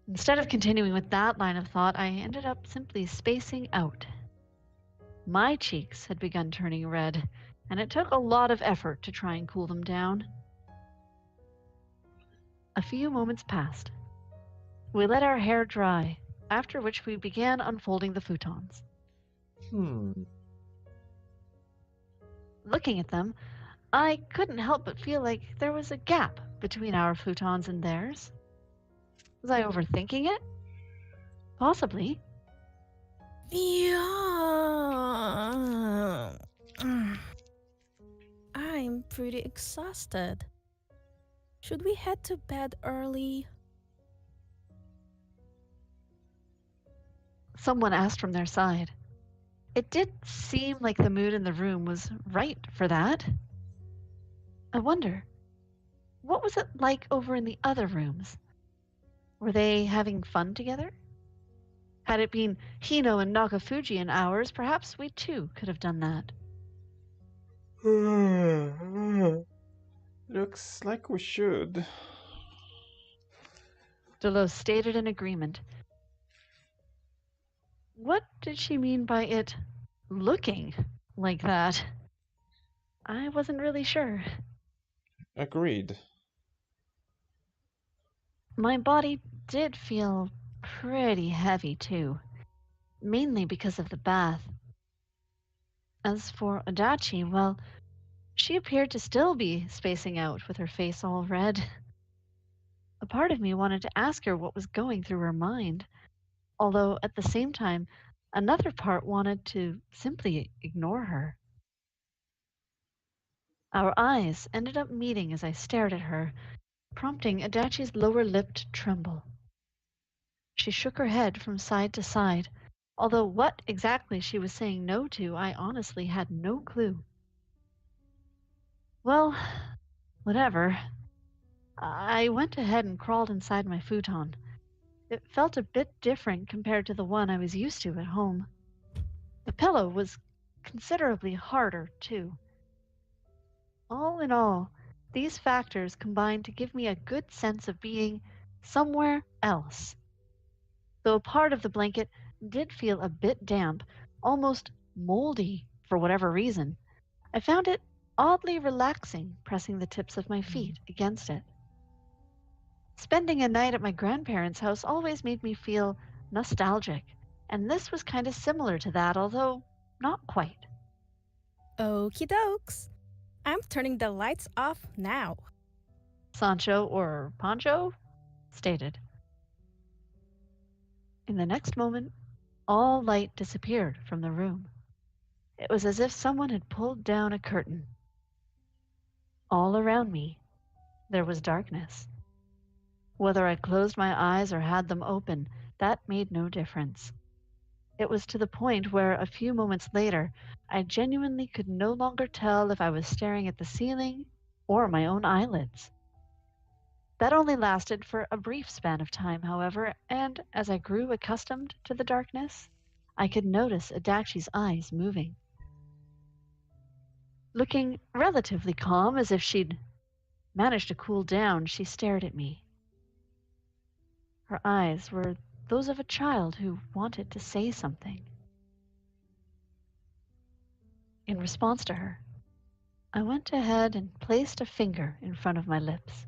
S5: Instead of continuing with that line of thought, I ended up simply spacing out. My cheeks had begun turning red, and it took a lot of effort to try and cool them down. A few moments passed. We let our hair dry, after which we began unfolding the futons. Looking at them, I couldn't help but feel like there was a gap between our futons and theirs. Was I overthinking it? Possibly.
S1: Yeah. I'm pretty exhausted. Should we head to bed early?
S5: Someone asked from their side. It did seem like the mood in the room was right for that. I wonder, what was it like over in the other rooms? Were they having fun together? Had it been Hino and Nagafuji in ours, perhaps we too could have done that.
S2: Looks like we should.
S5: Delos stated in agreement. What did she mean by it looking like that? I wasn't really sure.
S2: Agreed.
S5: My body did feel pretty heavy too, mainly because of the bath. As for Adachi, well, she appeared to still be spacing out with her face all red. A part of me wanted to ask her what was going through her mind, although at the same time, another part wanted to simply ignore her. Our eyes ended up meeting as I stared at her, prompting Adachi's lower lip to tremble. She shook her head from side to side, although what exactly she was saying no to, I honestly had no clue. Well, whatever. I went ahead and crawled inside my futon. It felt a bit different compared to the one I was used to at home. The pillow was considerably harder, too. All in all, these factors combined to give me a good sense of being somewhere else. Though a part of the blanket did feel a bit damp, almost moldy for whatever reason, I found it oddly relaxing pressing the tips of my feet against it. Spending a night at my grandparents' house always made me feel nostalgic, and this was kind of similar to that, although not quite.
S1: Okie dokes. I'm turning the lights off now.
S5: Sancho, or Pancho, stated. In the next moment, all light disappeared from the room. It was as if someone had pulled down a curtain. All around me, there was darkness. Whether I closed my eyes or had them open, that made no difference. It was to the point where, a few moments later, I genuinely could no longer tell if I was staring at the ceiling or my own eyelids. That only lasted for a brief span of time, however, and as I grew accustomed to the darkness, I could notice Adachi's eyes moving. Looking relatively calm, as if she'd managed to cool down, she stared at me. Her eyes were those of a child who wanted to say something. In response to her, I went ahead and placed a finger in front of my lips.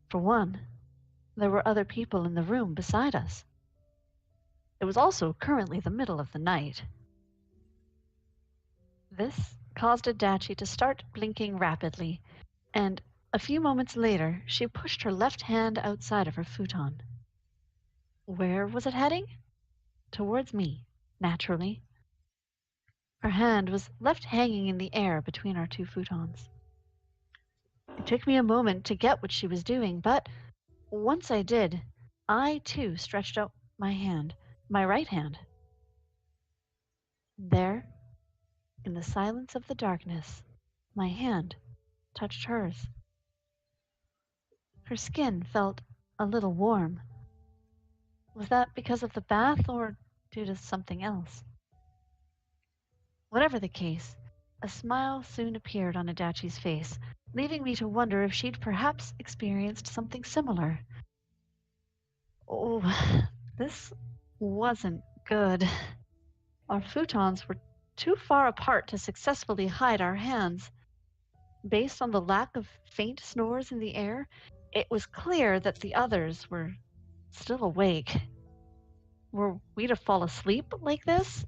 S5: For one, there were other people in the room beside us. It was also currently the middle of the night. This caused Adachi to start blinking rapidly, and a few moments later, she pushed her left hand outside of her futon. Where was it heading? Towards me, naturally. Her hand was left hanging in the air between our two futons. It took me a moment to get what she was doing, but once I did, I too stretched out my hand, my right hand. There, in the silence of the darkness, my hand touched hers. Her skin felt a little warm. Was that because of the bath or due to something else? Whatever the case, a smile soon appeared on Adachi's face, leaving me to wonder if she'd perhaps experienced something similar. Oh, this wasn't good. Our futons were too far apart to successfully hide our hands. Based on the lack of faint snores in the air, it was clear that the others were still awake. Were we to fall asleep like this,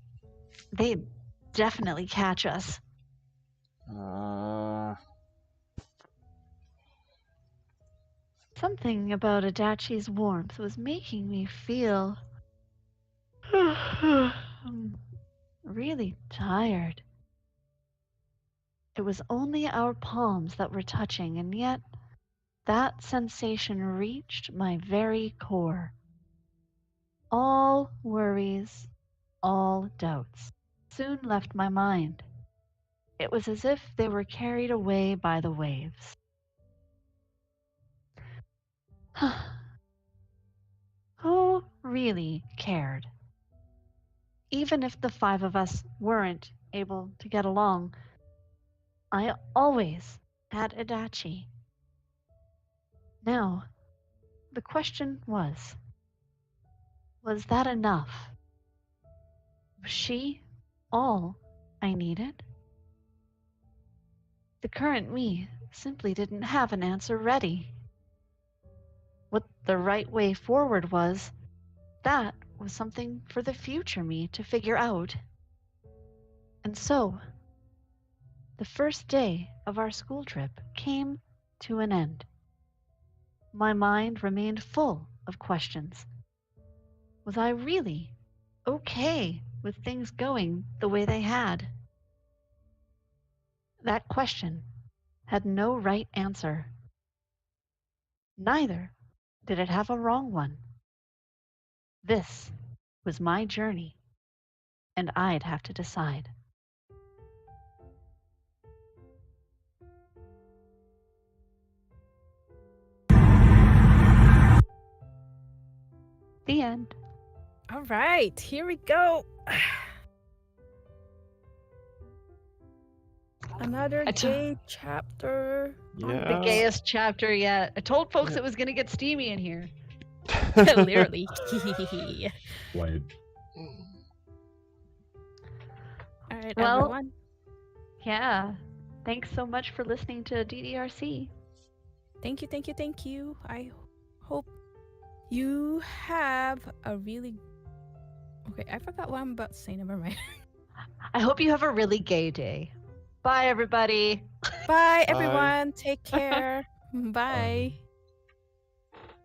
S5: they'd definitely catch us. Something about Adachi's warmth was making me feel really tired. It was only our palms that were touching, and yet that sensation reached my very core. All worries, all doubts soon left my mind. It was as if they were carried away by the waves. Who really cared? Even if the five of us weren't able to get along, I always had Adachi. Now, the question was that enough? Was she all I needed? The current me simply didn't have an answer ready. What the right way forward was, that was something for the future me to figure out. And so, the first day of our school trip came to an end. My mind remained full of questions. Was I really okay with things going the way they had? That question had no right answer. Neither did it have a wrong one. This was my journey, and I'd have to decide. The end.
S1: All right, here we go. Another gay chapter.
S2: Yeah.
S5: The gayest chapter yet. I told folks it was going to get steamy in here.
S1: Literally.
S3: Why?
S1: All right,
S5: Well-
S1: everyone.
S5: Yeah. Thanks so much for listening to DDRC.
S1: Thank you, thank you, thank you. I hope you have a really... Okay, I forgot what I'm about to say. Never mind.
S5: I hope you have a really gay day. Bye, everybody.
S1: Bye, everyone. Take care. Bye.